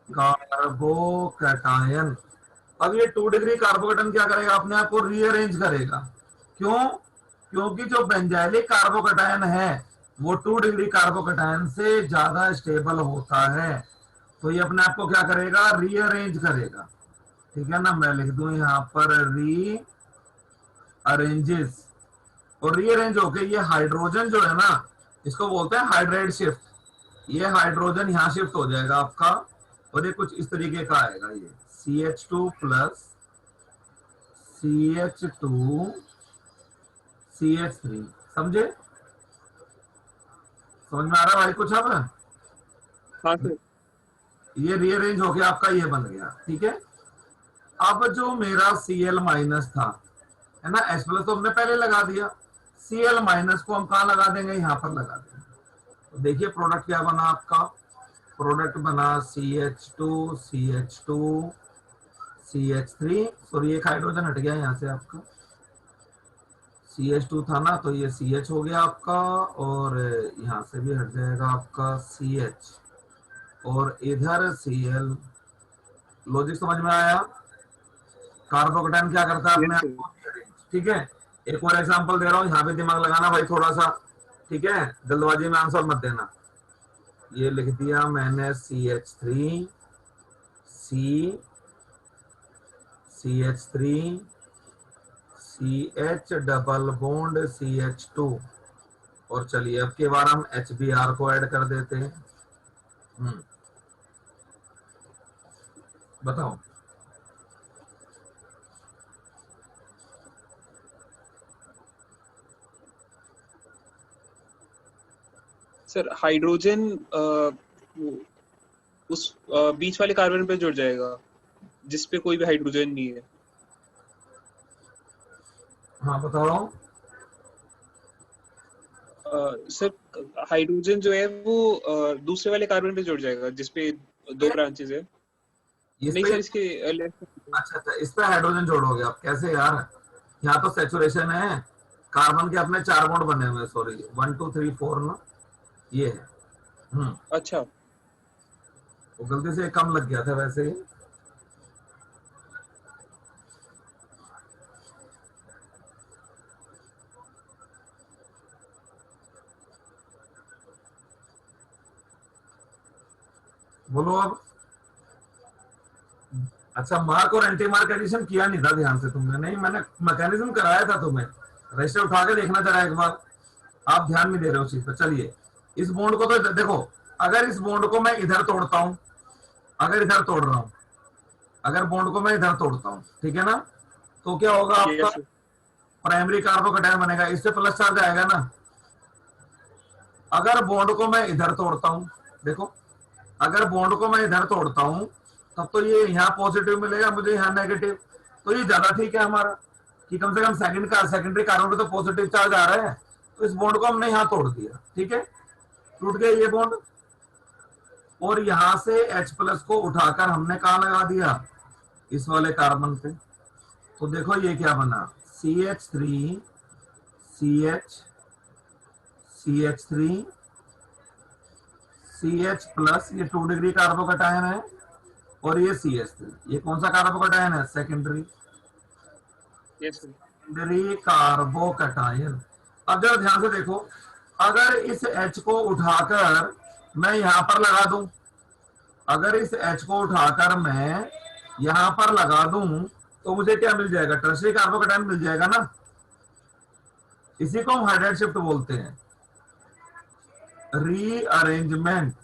carbocation. अब ये 2 डिग्री कार्बोकेटायन क्या करेगा? अपने आप को रीअरेंज करेगा। क्यों? क्योंकि जो बेंजाइलिक कार्बोकेटायन है वो 2 डिग्री कार्बोकेटायन से ज्यादा स्टेबल होता है, तो ये अपने आप को क्या करेगा? रीअरेंज करेगा, ठीक है ना। मैं लिख दूं यहां पर री अरेंजेस, और रीअरेंज होके ये हाइड्रोजन जो है ना, इसको बोलते हैं हाइड्राइड शिफ्ट। ये हाइड्रोजन यहां शिफ्ट हो जाएगा आपका, और ये कुछ इस तरीके का आएगा, ये CH2 प्लस CH2 CH3। समझे? समझ में आ रहा है भाई कुछ? अब हाँ सर। ये रीअरेंज होके आपका ये बन गया, ठीक है। अब जो मेरा Cl माइनस था, है ना, H प्लस तो हमने पहले लगा दिया, Cl माइनस को हम कहां लगा देंगे? यहां पर लगा देंगे। तो देखिए प्रोडक्ट क्या बना आपका? प्रोडक्ट बना CH2 CH2 CH3, सॉरी एक हाइड्रोजन हट गया यहां से आपका, CH2 था ना, तो ये CH हो गया आपका, और यहां से भी हट जाएगा आपका CH, और इधर Cl। लॉजिक समझ में आया? कार्बोकेटायन क्या करता है? अपने यस आप सर। को rearrange, ठीक है। एक और एग्जांपल दे रहा हूं, यहाँ पे दिमाग लगाना भाई थोड़ा सा, ठीक है, जल्दबाजी में आंसर मत देना। ये लिख दिया मैंने CH3 CH3 CH double bond CH2, और चलिए अब की बार हम HBr को ऐड कर देते हैं। बताओ। सर हाइड्रोजन उस बीच वाले कार्बन पे जुड़ जाएगा जिसपे कोई भी हाइड्रोजन नहीं है। हाँ बता रहा हूँ। सर हाइड्रोजन जो है वो दूसरे वाले कार्बन पे जुड़ जाएगा जिसपे 2 ब्रांचेस है। इस नहीं पे, सर, इसके अच्छा अच्छा, इस पे हाइड्रोजन जोड़ोगे आप? कैसे यार? यहाँ तो सेचुरेशन है, कार्बन के अपने 4 बॉन्ड बने हुए, सॉरी 1 2 3 4 ना, ये है। अच्छा। वो गलती से कम लग गया था वैसे ही। बोलो अब। अच्छा, मार्क और एंटी मार्क एडिशन किया नहीं था ध्यान से तुमने? नहीं, मैंने मैकेनिज्म कराया था तुम्हें, रजिस्टर उठा के देखना जरा एक बार। आप ध्यान नहीं दे रहे हो उस चीज पर। चलिए, इस बॉन्ड को तो देखो, अगर इस बॉन्ड को मैं इधर तोड़ता हूं, अगर इधर तोड़ रहा हूं, अगर बॉन्ड को मैं इधर तोड़ता हूं, ठीक है ना, तो क्या होगा आपका? Yes sir. प्राइमरी कार्बोकेटायन बनेगा, इससे प्लस चार्ज आएगा ना। अगर बॉन्ड को मैं इधर तोड़ता हूं, देखो, अगर बॉन्ड को मैं इधर तोड़ता हूं, तब तो ये यहाँ पॉजिटिव मिलेगा मुझे, यहाँ नेगेटिव। तो ये ज्यादा ठीक है हमारा, कि कम से कम सेकेंडरी कार्बन पे तो पॉजिटिव चार्ज आ रहा है। तो इस बॉन्ड को हमने यहाँ तोड़ दिया, ठीक है, टूट गया ये बॉन्ड। और यहां से H प्लस को उठाकर हमने कहा लगा दिया? इस वाले कार्बन पे। तो देखो ये क्या बना? CH3 CH CH3 CH plus, ये 2 डिग्री कार्बोकेटायन है, और ये CH3, ये कौन सा कार्बोकेटायन है? Secondary, yes sir. Secondary carbocation. अब जरा ध्यान से देखो, अगर इस H को उठाकर मैं यहां पर लगा दूं, अगर इस H को उठाकर मैं यहां पर लगा दूं, तो मुझे क्या मिल जाएगा? टर्शियरी कार्बोकेटायन मिल जाएगा ना। इसी को हम हाइड्राइड शिफ्ट बोलते हैं, रीअरेंजमेंट।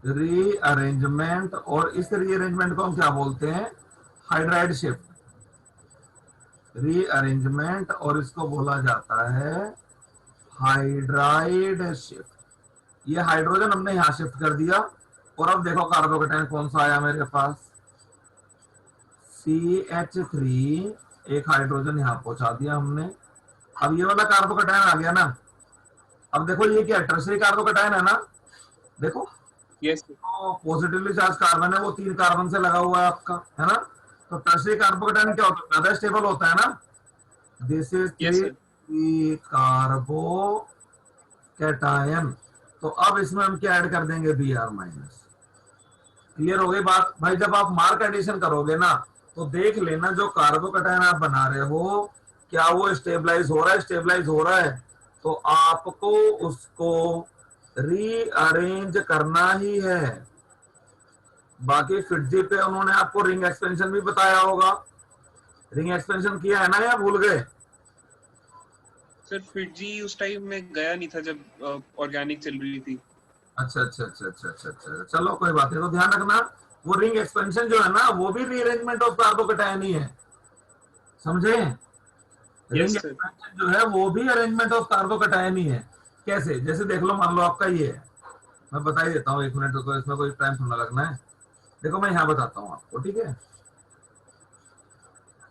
रीअरेंजमेंट, और इस रीअरेंजमेंट को हम क्या बोलते हैं? Hydride shift. रीअरेंजमेंट, और इसको बोला जाता है हाइड्राइड शिफ्ट। ये हाइड्रोजन हमने यहां शिफ्ट कर दिया, और अब देखो कार्बोकेटाइन कौन सा आया मेरे पास, CH3, एक हाइड्रोजन यहाँ पहुंचा दिया हमने। अब ये वाला कार्बोकेटाइन आ गया ना। अब देखो ये क्या टर्शरी कार्बोकेटाइन है ना, देखो यस तो पॉजिटिवली चार्ज कार्बन है, वो 3 कार्बन से लगा हुआ है आपका, है ना। तो टर्शरी कार्बोकेटाइन क्या होता है, ज्यादा स्टेबल होता है ना। This is yes sir. 3 carbocation. तो अब इसमें हम क्या ऐड कर देंगे, Br-। क्लियर हो गई बात भाई। जब आप मार्क एडिशन करोगे ना तो देख लेना जो कार्बोकेटाइन आप बना रहे हो क्या वो स्टेबलाइज हो रहा है, स्टेबलाइज हो रहा है तो आपको उसको रीअरेंज करना ही है। बाकी फिटजी पे उन्होंने आपको रिंग एक्सपेंशन भी बताया होगा, रिंग एक्सपेंशन किया है ना या भूल गए। सर फिटजी उस टाइम में गया नहीं था जब ऑर्गेनिक चल रही थी। अच्छा अच्छा अच्छा अच्छा अच्छा अच्छा, चलो कोई बात नहीं। तो ध्यान रखना वो रिंग एक्सपेंशन जो है ना वो भी रीअरेंजमेंट ऑफ कार्बोकेटाइन ही है, समझे। Ring yes sir. एक्सपेंशन जो है वो भी अरेंजमेंट ऑफ कार्बोकेटाइन ही है। कैसे, जैसे देख लो, मान लो आपका ये है, मैं बता ही देता हूँ, 1 मिनट तो इसमें कोई टाइम थोड़ा लगना है। देखो मैं यहाँ बताता हूँ आपको, ठीक है।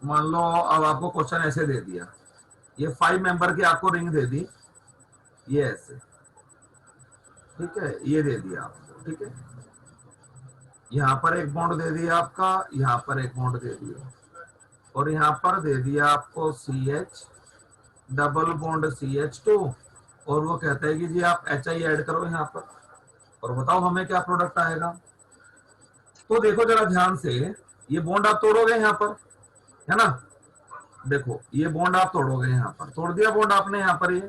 मान लो अब आपको क्वेश्चन ऐसे दे दिया, ये 5 मेंबर की आपको रिंग दे दी, ये ऐसे, ठीक है, ये दे दिया आपको, ठीक है। यहाँ पर एक बॉन्ड दे दिया आपका, यहाँ पर एक बॉन्ड दे दिया, और यहाँ पर दे दिया आपको CH, डबल बॉन्ड CH2, और वो कहता है कि जी आप HI ऐड करो यहाँ पर और बताओ हमें क्या प्रोडक्ट आएगा। तो देखो जरा ध्यान से, ये बॉन्ड आप तोड़ोगे यहाँ पर, है ना। देखो ये बॉन्ड आप तोड़ोगे, यहाँ पर तोड़ दिया बॉन्ड आपने यहाँ पर, ये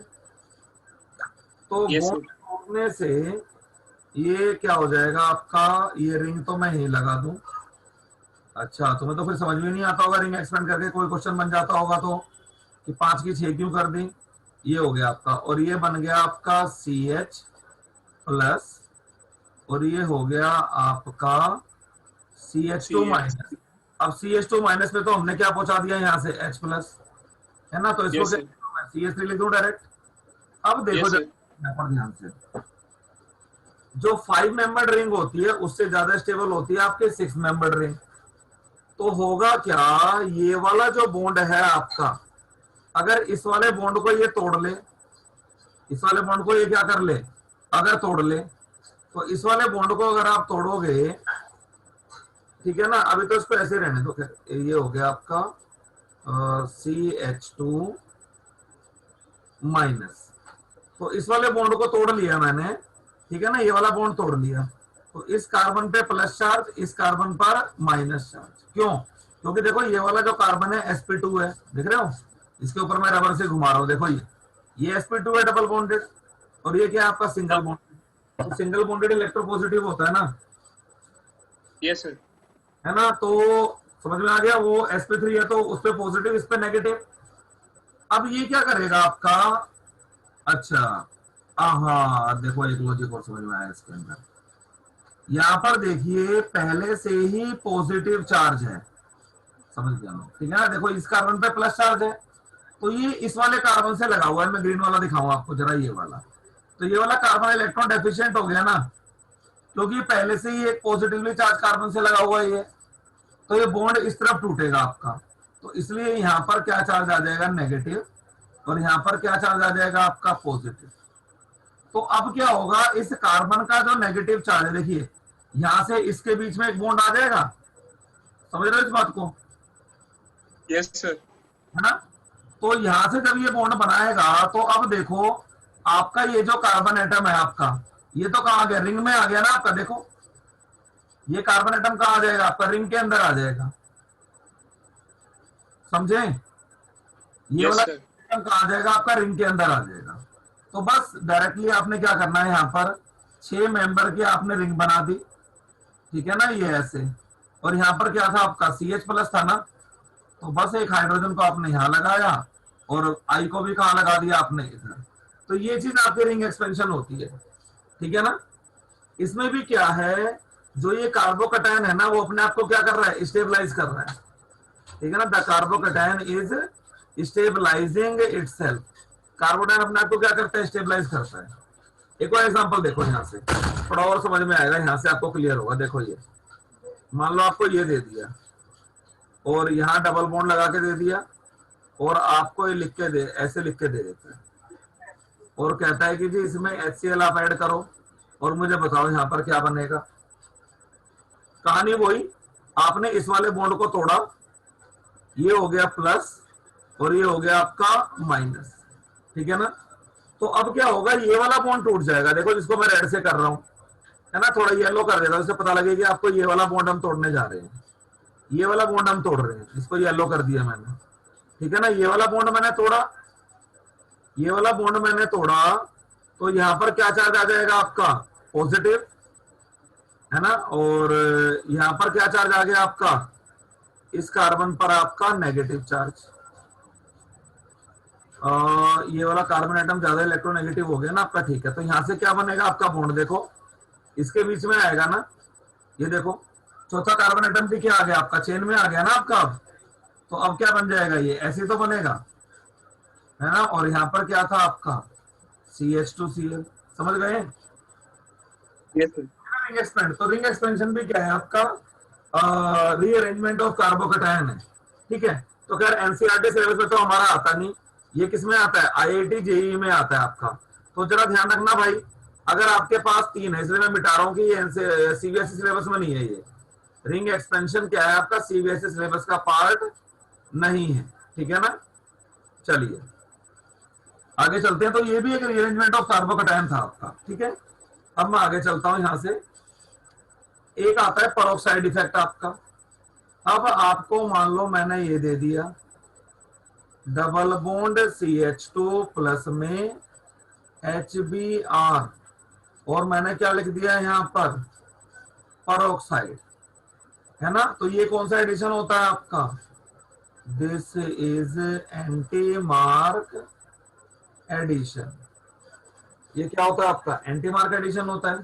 तो यस बॉन्ड सर। तोड़ने से ये क्या हो जाएगा आपका, ये रिंग तो मैं यही लगा दूं। अच्छा तुम्हें तो फिर समझ में नहीं आता होगा, रिंग एक्सपेंड करके कोई क्वेश्चन बन जाता होगा तो कि 5 की 6 क्यों कर दी। ये हो गया आपका, और ये बन गया आपका CH प्लस, और ये हो गया आपका CH2 माइनस। अब CH2 माइनस पे तो हमने क्या पहुंचा दिया यहाँ से H प्लस, है ना। तो इसको यस सर। क्या CH3 लिख दूं डायरेक्ट। अब देखो यस सर। ध्यान से, जो 5 मेंबर्ड रिंग होती है उससे ज्यादा स्टेबल होती है आपके 6 मेंबर्ड रिंग। तो होगा क्या, ये वाला जो बॉन्ड है आपका, अगर इस वाले बॉन्ड को ये तोड़ ले, इस वाले बॉन्ड को ये क्या कर ले, अगर तोड़ ले, तो इस वाले बॉन्ड को अगर आप तोड़ोगे, ठीक है ना। अभी तो इसको ऐसे रहने दो, फिर ये हो गया आपका CH2 माइनस। तो इस वाले बॉन्ड को तोड़ लिया मैंने, ठीक है ना, ये वाला बॉन्ड तोड़ लिया, तो इस कार्बन पे प्लस चार्ज, इस कार्बन पर माइनस चार्ज। क्यों, क्योंकि देखो ये वाला जो कार्बन है sp2 है, देख रहे हो, इसके ऊपर मैं रबर से घुमा रहा हूं, देखो ये sp2 है डबल बॉन्डेड, और ये क्या है आपका सिंगल बॉन्डेड। तो सिंगल बॉन्डेड इलेक्ट्रोपॉजिटिव होता है ना। Yes sir. है ना, तो समझ में आ गया। वो sp3 है तो उस पर पॉजिटिव, इस पे नेगेटिव। अब ये क्या करेगा आपका, अच्छा हाँ देखो एक लॉजिक और समझ में आया इसके अंदर। यहाँ पर देखिए पहले से ही पॉजिटिव चार्ज है, समझ गया, ठीक है ना। देखो इस कार्बन पे प्लस चार्ज है, तो ये इस वाले कार्बन से लगा हुआ है। मैं ग्रीन वाला दिखाऊं आपको जरा, ये वाला, तो ये वाला कार्बन इलेक्ट्रॉन डेफिशिएंट हो गया ना, क्योंकि पहले से ही एक पॉजिटिवली चार्ज कार्बन से लगा हुआ है ये, तो ये बॉन्ड इस तरफ टूटेगा आपका। तो इसलिए यहाँ पर क्या चार्ज आ जाएगा, नेगेटिव, और यहाँ पर क्या चार्ज आ जाएगा आपका, पॉजिटिव। तो अब क्या होगा, इस कार्बन का जो नेगेटिव चार्ज है, देखिए यहां से इसके बीच में एक बॉन्ड आ जाएगा, समझ रहे हो इस बात को। Yes sir. है ना, तो यहां से जब ये बॉन्ड बनाएगा तो अब देखो आपका ये जो कार्बन एटम है आपका, ये तो कहां आ गया, रिंग में आ गया ना आपका। देखो ये कार्बन एटम कहां आ जाएगा आपका, रिंग के अंदर आ जाएगा, समझे। ये वाला एटम कहां आ जाएगा आपका, रिंग के अंदर आ जाएगा। तो बस डायरेक्टली आपने क्या करना है, यहाँ पर 6 मेंबर की आपने रिंग बना दी, ठीक है ना, ये ऐसे। और यहाँ पर क्या था आपका, CH प्लस था ना, तो बस एक हाइड्रोजन को आपने यहाँ लगाया और I को भी कहाँ लगा दिया आपने, इधर। तो ये चीज आपकी रिंग एक्सपेंशन होती है, ठीक है ना। इसमें भी क्या है, जो ये कार्बोकेटायन है ना, वो अपने आप को क्या कर रहा है, स्टेबलाइज कर रहा है, ठीक है ना। The carbocation is stabilising itself. Carbocation अपने आप को क्या करता है, स्टेबलाइज करता है। एक और एग्जांपल देखो यहाँ से, थोड़ा और समझ में आएगा, यहां से आपको क्लियर होगा। देखो ये मान लो आपको ये दे दिया और यहाँ डबल बॉन्ड लगा के दे दिया और आपको ये लिख के दे, ऐसे लिख के दे देता है और कहता है कि जी इसमें HCl आप ऐड करो और मुझे बताओ यहाँ पर क्या बनेगा। कहानी वही, आपने इस वाले बॉन्ड को तोड़ा, ये हो गया प्लस और ये हो गया आपका माइनस, ठीक है ना। तो अब क्या होगा, ये वाला बॉन्ड टूट जाएगा। देखो जिसको मैं रेड से कर रहा हूं, है ना, थोड़ा येलो कर देता हूं, इससे पता लगे कि आपको ये वाला बॉन्ड हम तोड़ने जा रहे हैं। ये वाला बॉन्ड हम तोड़ रहे हैं, इसको येलो कर दिया मैंने, ठीक है ना। ये वाला बॉन्ड मैंने तोड़ा, ये वाला बॉन्ड मैंने तोड़ा, तो यहां पर क्या चार्ज आ जाएगा आपका, पॉजिटिव, है ना। और यहां पर क्या चार्ज आ गया आपका, इस कार्बन पर आपका नेगेटिव चार्ज। ये वाला कार्बन एटम ज्यादा इलेक्ट्रोनेगेटिव हो गया ना आपका, ठीक है। तो यहां से क्या बनेगा आपका बॉन्ड, देखो इसके बीच में आएगा ना, ये देखो चौथा कार्बन एटम भी क्या आ गया आपका, चेन में आ गया ना आपका। तो अब क्या बन जाएगा, ये ऐसे तो बनेगा, है ना। और यहाँ पर क्या था आपका CH2Cl, समझ गए। Yes sir. रिंग एक्सपेंड, तो रिंग एक्सपेंशन भी क्या है आपका, रीअरेंजमेंट ऑफ कार्बोकैटायन है, ठीक है। तो खैर एनसीईआरटी सिलेबस में तो हमारा आता नहीं, ये किस में आता है, IIT JEE में आता है आपका। तो जरा ध्यान रखना भाई, अगर आपके पास 3 है, इसलिए मैं मिटा रहा हूँ कि ये CBSE सिलेबस में नहीं है। ये रिंग एक्सपेंशन क्या है आपका, CBSE सिलेबस का पार्ट नहीं है, ठीक है ना। चलिए आगे चलते हैं। तो ये भी एक रीअरेंजमेंट ऑफ कार्बोकैटायन था आपका, ठीक है। अब मैं आगे चलता हूं, यहां से एक आता है पेरोक्साइड इफेक्ट आपका। अब आपको मान लो मैंने ये दे दिया, डबल बॉन्ड CH2 प्लस में HBr और मैंने क्या लिख दिया यहां पर, पेरोक्साइड, है ना। तो ये कौन सा एडिशन होता है आपका, this is anti Mark addition. ये क्या होता है आपका, एंटी मार्क एडिशन होता है,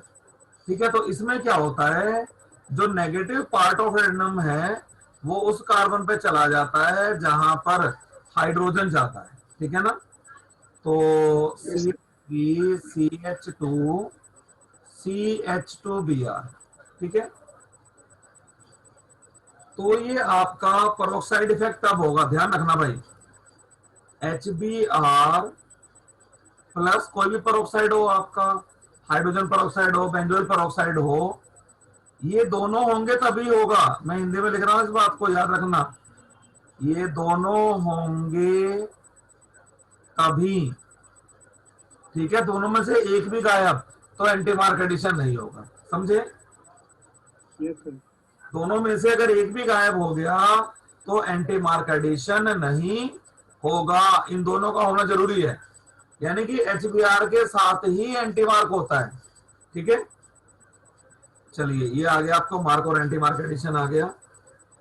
ठीक है। तो इसमें क्या होता है, जो नेगेटिव पार्ट ऑफ एटम है वो उस कार्बन पे चला जाता है जहां पर हाइड्रोजन जाता है, ठीक है ना। तो CH2CH2Br, ठीक है। तो ये आपका पेरोक्साइड इफेक्ट तब होगा, ध्यान रखना भाई, HBr प्लस कोई भी पेरोक्साइड हो आपका, हाइड्रोजन पेरोक्साइड हो, बेंजोइल पेरोक्साइड हो, ये दोनों होंगे तभी होगा। मैं हिंदी में लिख रहा हूं, इस बात को याद रखना, ये दोनों होंगे तभी, ठीक है। दोनों में से एक भी गायब तो एंटी मार्क एडिशन नहीं होगा, समझे। Yes sir. दोनों में से अगर एक भी गायब हो गया तो एंटी मार्क एडिशन नहीं होगा। इन दोनों का होना जरूरी है, यानी कि HBr के साथ ही एंटी मार्क होता है, ठीक है। चलिए ये आ गया आपको मार्क और एंटी मार्क एडिशन आ गया।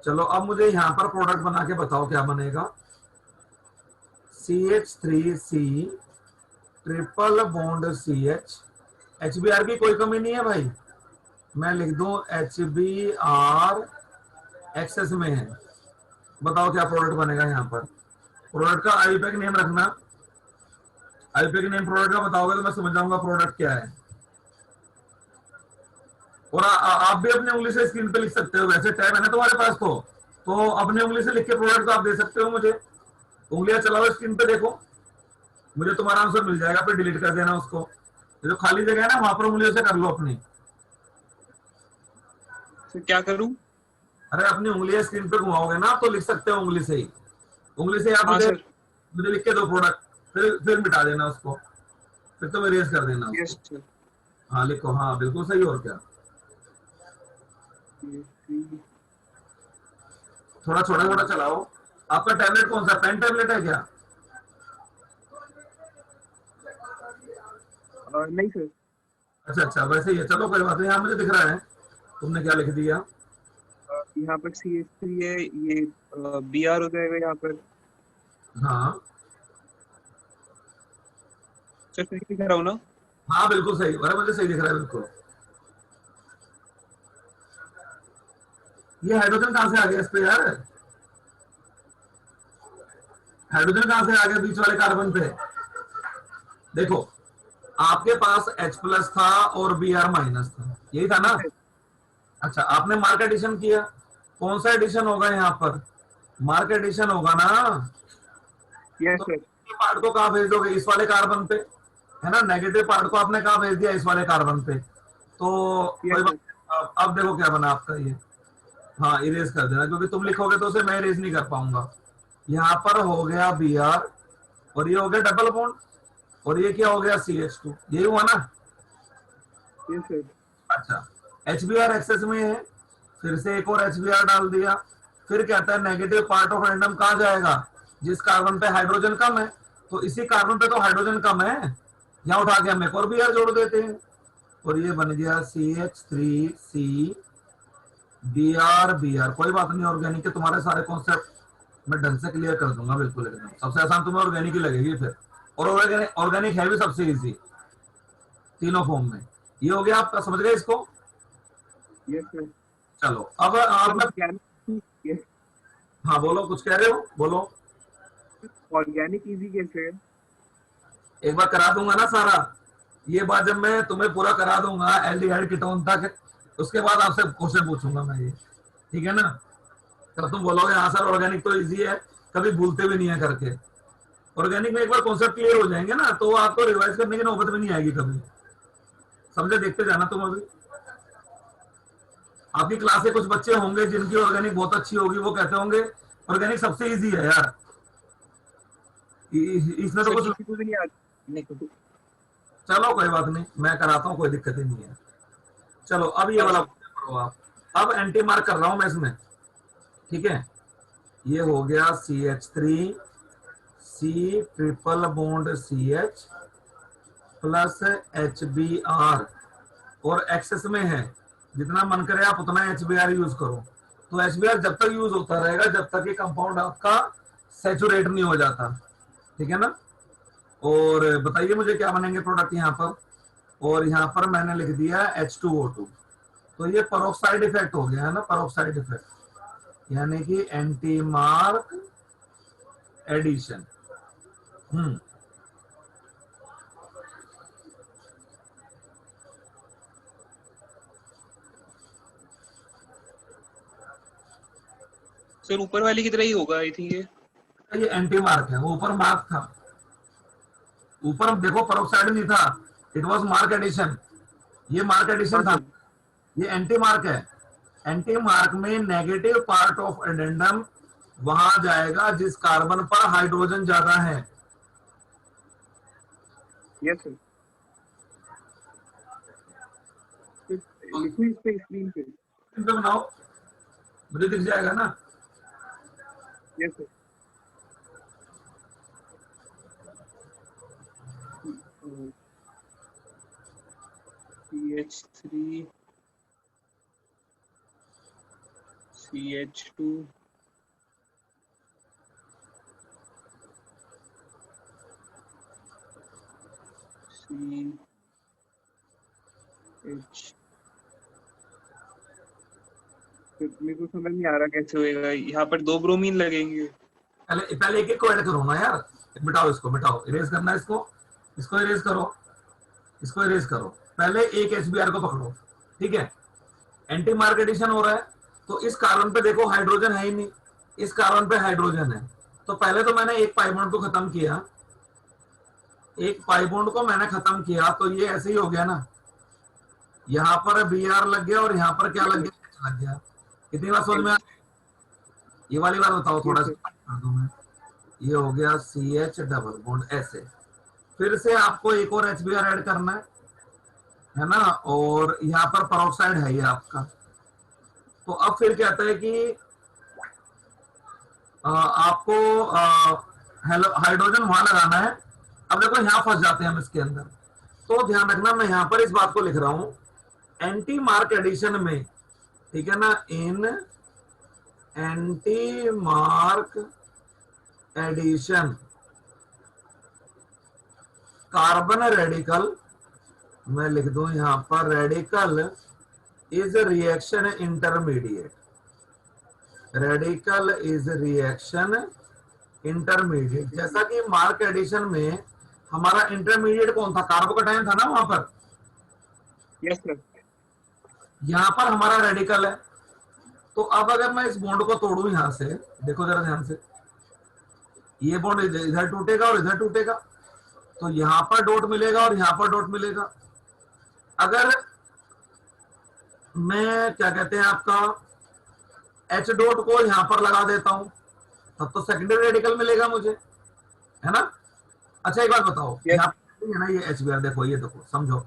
चलो अब मुझे यहां पर प्रोडक्ट बना के बताओ क्या बनेगा, CH3C triple bond CH, HBr की कोई कमी नहीं है भाई, मैं लिख दूं HBr एक्सेस में है। बताओ क्या प्रोडक्ट बनेगा यहाँ पर। प्रोडक्ट का आईयूपैक नेम रखना, आईयूपैक नेम प्रोडक्ट का बताओगे तो मैं समझ जाऊंगा प्रोडक्ट क्या है। और आप भी अपनी उंगली से स्क्रीन पे लिख सकते हो, वैसे टैब है ना तुम्हारे पास, तो अपनी उंगली से लिख के प्रोडक्ट तो आप दे सकते हो मुझे। उंगलियां चलाओ स्क्रीन पे, देखो मुझे तुम्हारा आंसर मिल जाएगा, फिर डिलीट कर देना उसको। जो खाली जगह है ना वहां पर उंगलियों से कर लो अपनी। सर क्या करूं? अरे अपनी उंगलियां स्क्रीन पे घुमाओगे ना तो लिख सकते हो उंगली से ही, उंगली से आप हाँ सर। मुझे लिख के दो प्रोडक्ट, फिर मिटा देना उसको, फिर तो इरेज कर देना यस उसको। सर। हाँ लिखो, हाँ बिल्कुल सही। और क्या, थोड़ा छोटा छोटा चलाओ। आपका टैबलेट कौन सा, पेन टैबलेट है क्या? नहीं सर। अच्छा अच्छा, वैसे ही है, चलो कोई बात नहीं। यहाँ मुझे दिख रहा है तुमने क्या लिख दिया। यहाँ पर CH3 है, ये Br हो जाएगा यहाँ पर। हाँ सर सही लिख रहा हूँ ना? हाँ बिल्कुल सही, अरे मुझे सही दिख रहा है बिल्कुल। ये हाइड्रोजन कहां से आ गया इस पे यार, हाइड्रोजन कहां से आ गया बीच वाले कार्बन पे। देखो आपके पास H प्लस था और Br माइनस था, यही था ना? अच्छा, आपने मार्क एडिशन किया, कौन सा एडिशन होगा यहाँ पर? मार्क एडिशन होगा ना। यस तो सर। पार्ट को कहाँ भेज दोगे? इस वाले कार्बन पे, है ना? नेगेटिव पार्ट को आपने कहाँ भेज दिया? इस वाले कार्बन पे। तो यस कोई बात सर। नहीं, अब देखो क्या बना आपका ये। हाँ, इरेज कर देना, क्योंकि तुम लिखोगे तो उसे मैं इरेज नहीं कर पाऊंगा। यहाँ पर हो गया Br और ये हो गया डबल बॉन्ड, और ये क्या हो गया CH2, यही हुआ ना? Yes sir. अच्छा, HBr एक्सेस में है, फिर से एक और HBr डाल दिया। फिर कहता है नेगेटिव पार्ट ऑफ रैंडम कहाँ जाएगा? जिस कार्बन पे हाइड्रोजन कम है। तो इसी कार्बन पे तो हाइड्रोजन कम है, यहाँ उठा के हम एक और Br जोड़ देते हैं, और ये बन गया CH3C Br। कोई बात नहीं, ऑर्गेनिक के तुम्हारे सारे कॉन्सेप्ट मैं ढंग से क्लियर कर दूंगा, बिल्कुल एकदम। सबसे आसान तुम्हें ऑर्गेनिक ही लगेगी फिर, और ऑर्गेनिक है भी सबसे इजी तीनों फॉर्म में। ये हो गया आपका, समझ गए इसको? Yes sir. चलो, अब आप मैं, ऑर्गेनिक हाँ बोलो, कुछ कह रहे हो, बोलो। इजी कैसे है? एक बार करा दूंगा ना सारा, ये बात जब मैं तुम्हें पूरा करा दूंगा एल्डिहाइड कीटोन तक, उसके बाद आपसे क्वेश्चन पूछूंगा मैं ये, ठीक है ना? तब तुम बोलोगे हाँ सर ऑर्गेनिक तो इजी है, कभी भूलते भी नहीं है करके। ऑर्गेनिक में एक बार कॉन्सेप्ट क्लियर हो जाएंगे ना, तो आपको रिवाइज करने की नौबत भी नहीं आएगी कभी। समझे? देखते जाना तुम अभी। आपकी क्लास से कुछ बच्चे होंगे जिनकी ऑर्गेनिक बहुत अच्छी होगी, वो कहते होंगे ऑर्गेनिक सबसे इजी है यार, इसमें तो सर कुछ। किसी को भी नहीं आता। चलो कोई बात नहीं, मैं कराता हूँ, कोई दिक्कत ही नहीं है। चलो, अब ये वाला पढ़ो आप। अब एंटी मार्क कर रहा हूं मैं इसमें, ठीक है? ये हो गया CH3C triple bond CH plus HBr, और एक्सेस में है, जितना मन करे आप उतना HBr यूज करो। तो HBr जब तक यूज होता रहेगा जब तक ये कंपाउंड आपका सैचुरेट नहीं हो जाता, ठीक है ना? और बताइए मुझे क्या बनेंगे प्रोडक्ट यहाँ पर? और यहाँ पर मैंने लिख दिया H2O2। तो ये परोक्साइड इफेक्ट हो गया है ना, परोक्साइड इफेक्ट, यानी कि एंटी मार्क एडिशन। सर ऊपर वाले की तरह ही होगा आई थिंक ये एंटी मार्क है, वो ऊपर मार्क था, ऊपर देखो परोक्साइड नहीं था, इट वाज मार्क एडिशन, ये मार्क एडिशन था, ये एंटी मार्क है। एंटी मार्क में नेगेटिव पार्ट ऑफ एडेंडम वहां जाएगा जिस कार्बन पर हाइड्रोजन ज्यादा है। Yes sir. लिखो इस पे स्क्रीन पे। बनाओ, मुझे दिख जाएगा ना? Yes sir. CH3 CH2 CH, मेरे को समझ नहीं आ रहा कैसे होएगा, यहाँ पर 2 ब्रोमीन लगेंगे। पहले एक एक को ऐड करो ना यार, मिटाओ इसको, मिटाओ, इरेज करना है इसको, इसको इरेज करो, इसको इरेज करो। पहले एक HBr को पकड़ो, ठीक है? एंटी मार्क एडिशन हो रहा है, तो इस कार्बन पे देखो हाइड्रोजन है ही नहीं, इस कार्बन पे हाइड्रोजन है। तो पहले तो मैंने एक पाई बॉन्ड को खत्म किया, एक पाई बॉन्ड को मैंने खत्म किया, तो ये ऐसे ही हो गया ना, यहाँ पर Br लग गया और यहाँ पर क्या लग गया? H लग गया। कितनी बार समझ में आ गई? ये वाली बात बताओ थोड़ा सा कर दूं मैं। ये हो गया CH डबल बॉन्ड ऐसे, फिर से आपको एक और HBr ऐड करना है ना? और यहाँ पर पेरोक्साइड है ये आपका। तो अब फिर कहता है कि आपको हाइड्रोजन वहां लगाना है। अब देखो यहाँ फंस जाते हैं हम इसके अंदर, तो ध्यान रखना, मैं यहाँ पर इस बात को लिख रहा हूं एंटी मार्क एडिशन में, ठीक है ना? In anti Mark addition carbon radical, मैं लिख दूं यहां पर radical is reaction intermediate, radical is reaction intermediate. जैसा कि मार्क एडिशन में हमारा इंटरमीडिएट कौन था, कार्बोकैटायन था ना वहां पर। Yes sir. यहां पर हमारा रेडिकल है। तो अब अगर मैं इस बॉन्ड को तोड़ू यहां से, देखो जरा ध्यान से, ये बॉन्ड इधर टूटेगा और इधर टूटेगा, तो यहां पर डॉट मिलेगा और यहां पर डॉट मिलेगा। अगर मैं क्या कहते हैं आपका एच डॉट को यहां पर लगा देता हूं, तब तो सेकेंडरी रेडिकल मिलेगा मुझे, है ना। अच्छा एक बात बताओ, यस। यहाँ पे है ना ये एच बी आर, देखो ये देखो समझो,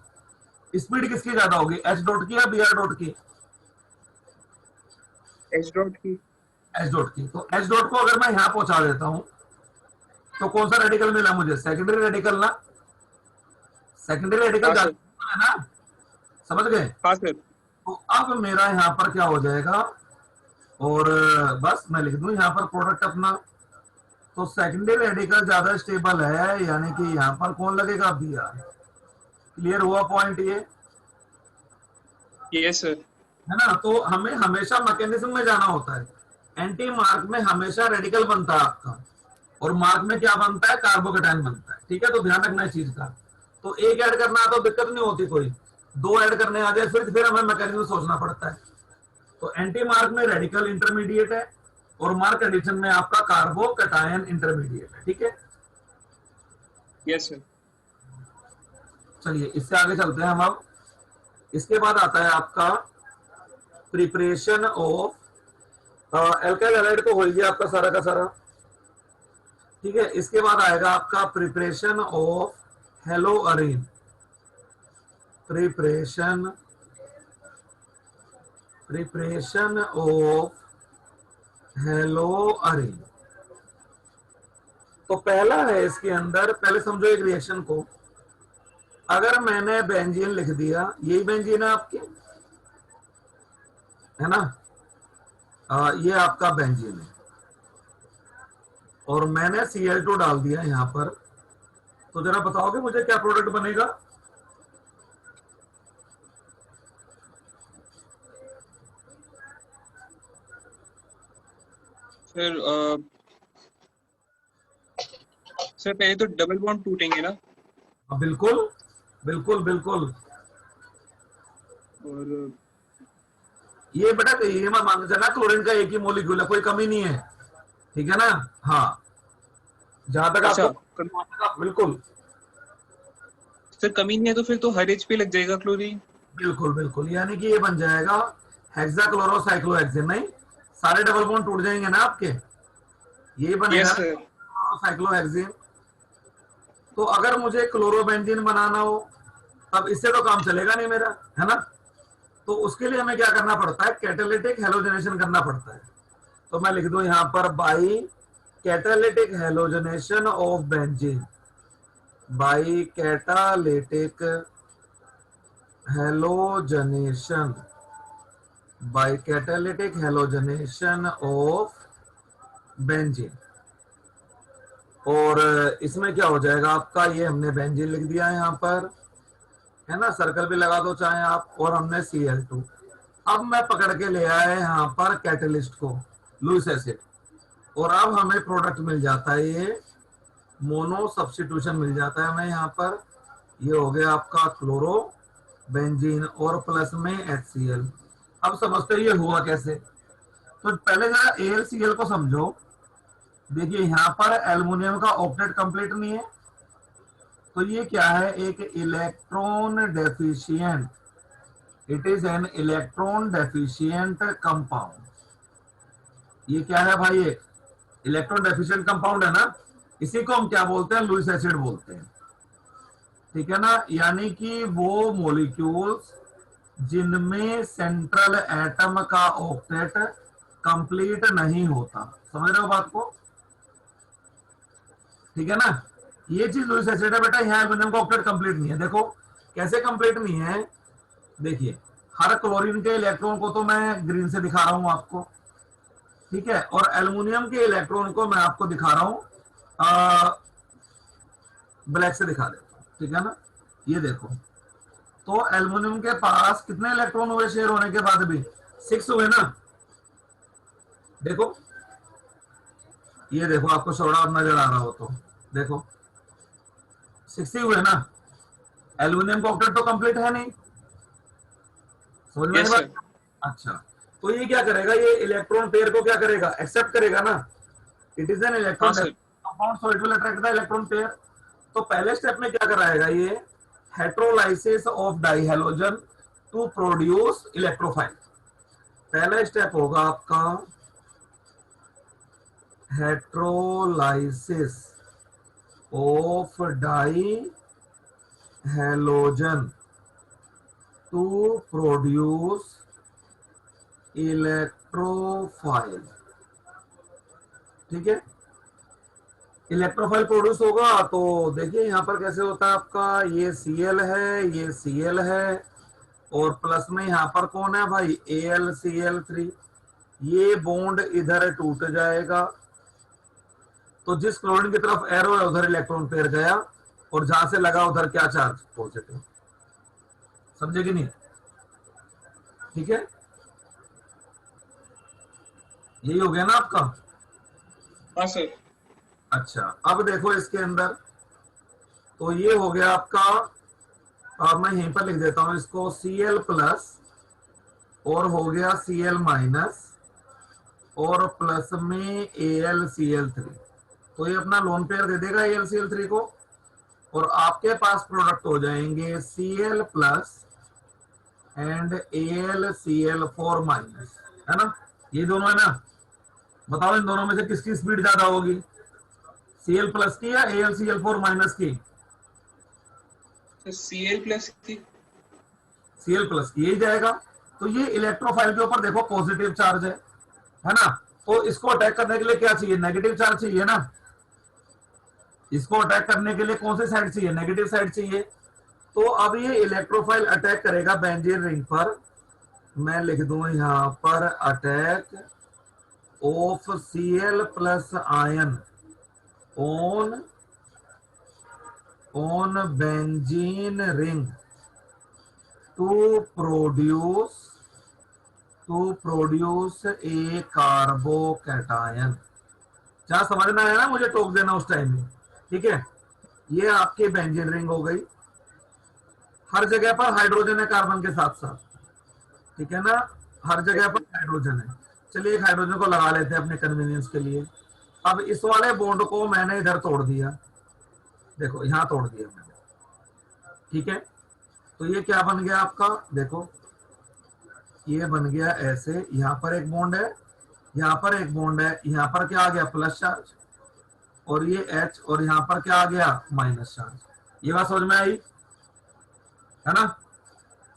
स्पीड किसकी ज्यादा होगी, एच डॉट की या बी आर डॉट की। एच डॉट की। एच डॉट की। तो एच डॉट को अगर मैं यहां पहुंचा देता हूं तो कौन सा रेडिकल मिला मुझे, सेकेंडरी रेडिकल ना। सेकेंडरी रेडिकल हाँ सर। ज्यादा है ना, समझ गए। हाँ सर। तो अब मेरा यहां पर क्या हो जाएगा, और बस मैं लिख दूं यहां पर प्रोडक्ट अपना। तो सेकेंडरी रेडिकल ज्यादा स्टेबल है, यानी कि यहां पर कौन लगेगा, बी आर। क्लियर हुआ पॉइंट ये, यस सर। है ना। तो हमें हमेशा मैकेनिज्म में जाना होता है। एंटी मार्क में हमेशा रेडिकल बनता है आपका, और मार्क में क्या बनता है, कार्बोकेटायन बनता है। ठीक है, तो ध्यान रखना इस चीज का। तो एक ऐड करना तो दिक्कत नहीं होती कोई, दो ऐड करने आ जाए फिर हमें मैकेनिज्म सोचना पड़ता है। तो एंटी मार्क में रेडिकल इंटरमीडिएट है, और मार्क एडिशन में आपका कार्बोकेटायन इंटरमीडिएट है। ठीक है, यस सर। चलिए इससे आगे चलते हैं हम अब। इसके बाद आता है आपका प्रिपरेशन ऑफ एल्काइल हैलाइड, तो हो गया आपका सारा का सारा। ठीक है, इसके बाद आएगा आपका preparation of haloarene. Preparation of haloarene. तो पहला है इसके अंदर, पहले समझो एक रिएक्शन को। अगर मैंने बेंजीन लिख दिया, यही बेंजीन है आपकी, है ना, ये आपका बेंजीन है, और मैंने Cl2 डाल दिया यहां पर, तो जरा बताओगे मुझे क्या प्रोडक्ट बनेगा। सर सर पहले तो डबल बॉन्ड टूटेंगे ना। बिल्कुल बिल्कुल बिल्कुल। और ये बेटा ये मत मान चलना क्लोरीन का एक ही मोलिक्यूल है, कोई कमी नहीं है। ठीक है ना। हाँ, जहां तक अच्छा आपको बिल्कुल सर कमी नहीं है तो फिर तो हर एच पे लग जाएगा क्लोरीन। बिल्कुल बिल्कुल, यानी कि ये बन जाएगा हेक्साक्लोरोसाइक्लोहेक्सेन। नहीं, सारे डबल बॉन्ड टूट जाएंगे ना आपके, यही बनेगा यस ना सर। साइक्लोहेक्सेन। तो अगर मुझे क्लोरोबेंजीन बनाना हो, तब इससे तो काम चलेगा नहीं मेरा, है ना। तो उसके लिए हमें क्या करना पड़ता है, कैटालिटिक हेलोजनेशन करना पड़ता है। तो मैं लिख दूं यहां पर by catalytic halogenation of benzene, by catalytic halogenation, by catalytic halogenation of benzene. और इसमें क्या हो जाएगा आपका, ये हमने बेंजीन लिख दिया है यहां पर, है ना, सर्कल भी लगा दो चाहे आप, और हमने Cl2। अब मैं पकड़ के ले आया यहाँ पर कैटलिस्ट को, लुइस एसिड, और अब हमें प्रोडक्ट मिल जाता है, ये मोनो सब्स्टिट्यूशन मिल जाता है हमें यहाँ पर। ये हो गया आपका क्लोरो बेंजीन और प्लस में HCl। अब समझते ये हुआ कैसे। तो पहले जरा AlCl को समझो। देखिए यहाँ पर एल्युमिनियम का ऑक्टेट कंप्लीट नहीं है, तो ये क्या है, एक electron deficient, it is an electron deficient compound. ये क्या है भाई, एक इलेक्ट्रॉन डेफिशिएंट कंपाउंड है ना, इसी को हम क्या बोलते हैं, लुइस एसिड बोलते हैं। ठीक है ना, यानी कि वो मॉलिक्यूल्स जिनमें सेंट्रल एटम का ऑक्टेट कंप्लीट नहीं होता। समझ रहे हो बात को, ठीक है ना। ये चीज लुइस एसिड है बेटा, यहाँ एल्युमिनियम का ऑक्टेट कंप्लीट नहीं है। देखो कैसे कंप्लीट नहीं है, देखिए हर क्लोरीन के इलेक्ट्रॉन को तो मैं ग्रीन से दिखा रहा हूं आपको, ठीक है, और एल्युमिनियम के इलेक्ट्रॉन को मैं आपको दिखा रहा हूं ब्लैक से दिखा देता हूं। ठीक है ना, ये देखो, तो एल्युमिनियम के पास कितने इलेक्ट्रॉन हुए शेयर होने के बाद भी, 6 हुए ना। देखो ये देखो, आपको चौड़ा नजर आ रहा हो तो देखो 60 हुए ना, एल्यूमिनियम का ऑक्टेट तो कंप्लीट है नहीं, समझ में आई यस बात? सर। अच्छा, तो ये क्या करेगा, ये इलेक्ट्रॉन पेयर को क्या करेगा, एक्सेप्ट करेगा ना, इट इज एन हाँ electron sir. Compound so it will attract the electron pair. तो पहले स्टेप में क्या कराएगा ये, हेट्रोलाइसिस ऑफ डाइहेलोजन टू प्रोड्यूस इलेक्ट्रोफाइल। पहला स्टेप होगा आपका हेट्रोलाइसिस ऑफ डाइहेलोजन टू प्रोड्यूस इलेक्ट्रोफाइल। ठीक है, इलेक्ट्रोफाइल प्रोड्यूस होगा तो देखिए यहां पर कैसे होता है आपका, ये Cl है, ये Cl है, और प्लस में यहां पर कौन है भाई, AlCl3। ये बॉन्ड इधर टूट जाएगा, तो जिस क्लोरीन की तरफ एरो है उधर इलेक्ट्रॉन पेयर गया, और जहां से लगा उधर क्या चार्ज, पॉजिटिव। समझे कि नहीं? ठीक है, यही हो गया ना आपका। हाँ सर। अच्छा, अब देखो इसके अंदर, तो ये हो गया आपका, अब मैं यहीं पर लिख देता हूं इसको, Cl प्लस और हो गया Cl माइनस और प्लस में AlCl3। तो ये अपना लोन पेयर दे देगा AlCl3 को, और आपके पास प्रोडक्ट हो जाएंगे Cl plus and AlCl4 minus, है ना, ये दोनों है ना। बताओ इन दोनों में से किसकी स्पीड ज्यादा होगी, Cl प्लस की या AlCl4 माइनस की? तो Cl प्लस की। Cl प्लस की, यही जाएगा। तो ये इलेक्ट्रोफाइल के ऊपर देखो पॉजिटिव चार्ज है ना, तो इसको अटैक करने के लिए क्या चाहिए, नेगेटिव चार्ज चाहिए ना। इसको अटैक करने के लिए कौन सी साइड चाहिए, नेगेटिव साइड चाहिए। तो अब ये इलेक्ट्रोफाइल अटैक करेगा बेंजीन रिंग पर, मैं लिख दूं यहां पर attack of Cl plus ion on benzene ring to produce a carbocation. क्या समझ में आया ना, मुझे टोक देना उस टाइम में। ठीक है, ये आपकी बेंजीन रिंग हो गई, हर जगह पर हाइड्रोजन है कार्बन के साथ साथ, ठीक है ना, हर जगह पर हाइड्रोजन है। चलिए एक हाइड्रोजन को लगा लेते हैं अपने कन्वीनियंस के लिए। अब इस वाले बॉन्ड को मैंने इधर तोड़ दिया, देखो यहां तोड़ दिया मैंने, ठीक है। तो ये क्या बन गया आपका, देखो ये बन गया ऐसे, यहां पर एक बॉन्ड है, यहां पर एक बॉन्ड है, यहां पर क्या आ गया, प्लस चार्ज, और ये H, और यहां पर क्या आ गया, माइनस चार्ज। ये बात समझ में आई, है ना।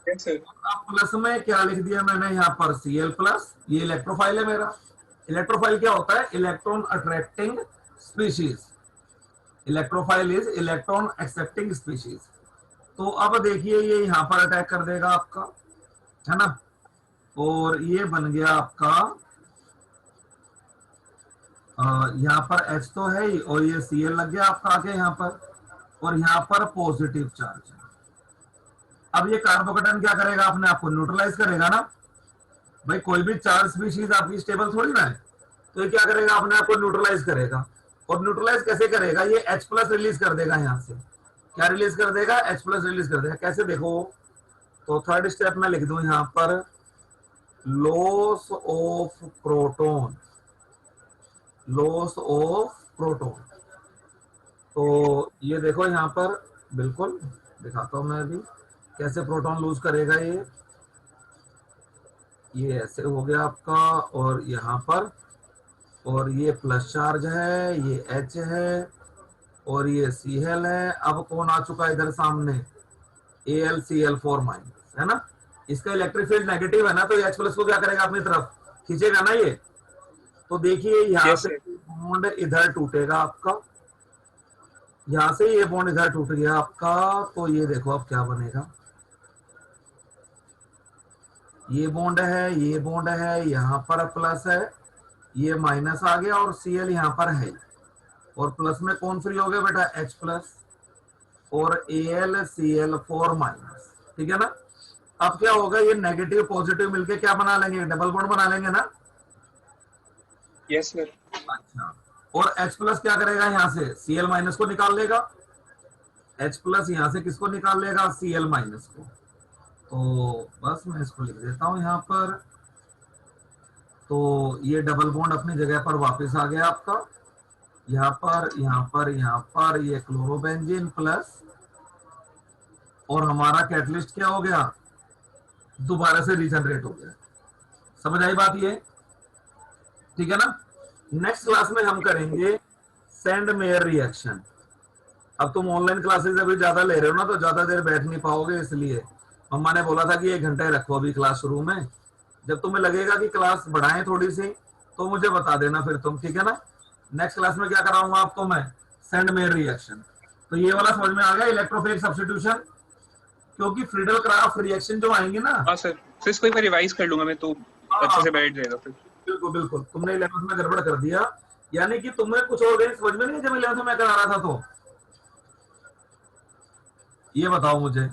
Yes sir. अब प्लस में क्या लिख दिया मैंने यहाँ पर, Cl प्लस, ये इलेक्ट्रोफाइल है मेरा। इलेक्ट्रोफाइल क्या होता है, electron attracting species. Electrophile is electron accepting species. तो अब देखिए ये यहाँ पर अटैक कर देगा आपका, है ना, और ये बन गया आपका, यहाँ पर H तो है ही, और ये Cl लग गया आपका आके यहाँ पर, और यहाँ पर पॉजिटिव चार्ज। अब ये कार्बोकेटन क्या करेगा, अपने आप को न्यूट्रलाइज करेगा ना भाई, कोई भी चार्ज स्पीशीज आपकी स्टेबल थोड़ी ना है, तो ये क्या करेगा, अपने आप को न्यूट्रलाइज करेगा। और न्यूट्रलाइज कैसे करेगा, ये H प्लस रिलीज कर देगा यहाँ से, क्या रिलीज कर देगा, H प्लस रिलीज कर देगा। कैसे, देखो, तो थर्ड स्टेप में लिख दूं यहाँ पर, loss of proton, loss of proton. तो ये देखो यहाँ पर, बिल्कुल दिखाता हूं मैं अभी कैसे प्रोटॉन लूज करेगा। ये ऐसे हो गया आपका, और यहाँ पर, और ये प्लस चार्ज है, ये H है, और ये Cl है। अब कौन आ चुका है इधर सामने, AlCl4 माइनस, है ना। इसका इलेक्ट्रिक फील्ड नेगेटिव है ना, तो H प्लस को क्या करेगा, अपनी तरफ खींचेगा ना ये। तो देखिए यहाँ यस से सर। बॉन्ड इधर टूटेगा आपका, यहां से ये बॉन्ड इधर टूट गया आपका, तो ये देखो अब क्या बनेगा, ये बॉन्ड है, ये बॉन्ड है, यहाँ पर प्लस है, ये माइनस आ गया, और Cl यहाँ पर है, और प्लस में कौन फ्री हो गया बेटा, H प्लस और AlCl4 माइनस, ठीक है ना। अब क्या होगा, ये नेगेटिव पॉजिटिव मिलके क्या बना लेंगे, डबल बॉन्ड बना लेंगे ना। Yes sir. अच्छा, और H प्लस क्या करेगा, यहाँ से Cl माइनस को निकाल लेगा, H प्लस यहां से किसको निकाल लेगा, Cl माइनस को। तो बस मैं इसको लिख देता हूं यहां पर। तो ये डबल बॉन्ड अपनी जगह पर वापस आ गया आपका, यहाँ पर यहाँ पर यहाँ पर ये क्लोरोबेंजीन प्लस, और हमारा कैटलिस्ट क्या हो गया, दोबारा से रीजनरेट हो गया। समझ आई बात ये, ठीक है ना। नेक्स्ट क्लास में हम करेंगे सेंड मेयर रिएक्शन। अब तुम ऑनलाइन क्लासेस अभी ज्यादा ले रहे हो ना, तो ज्यादा देर बैठ नहीं पाओगे, इसलिए मम्मा ने बोला था कि 1 घंटे रखो अभी क्लासरूम में। जब तुम्हें लगेगा कि क्लास बढ़ाएं थोड़ी सी तो मुझे बता देना फिर तुम, ठीक है ना। नेक्स्ट क्लास में क्या कराऊंगा आपको मैं, सेंड मेयर रिएक्शन। तो ये वाला समझ में आ गया, इलेक्ट्रोफिलिक सब्स्टिट्यूशन। क्योंकि फ्रीडल क्राफ्ट रिएक्शन जो आएंगे ना, हाँ सर, फिर इसको एक बार रिवाइज कर लूंगा मैं, तो अच्छे से बैठ जाएगा फिर। बिल्कुल बिल्कुल, तुमने 11th में गड़बड़ कर दिया, यानी कि तुम्हें कुछ और समझ में नहीं जब 11th में करा रहा था। तो ये बताओ मुझे।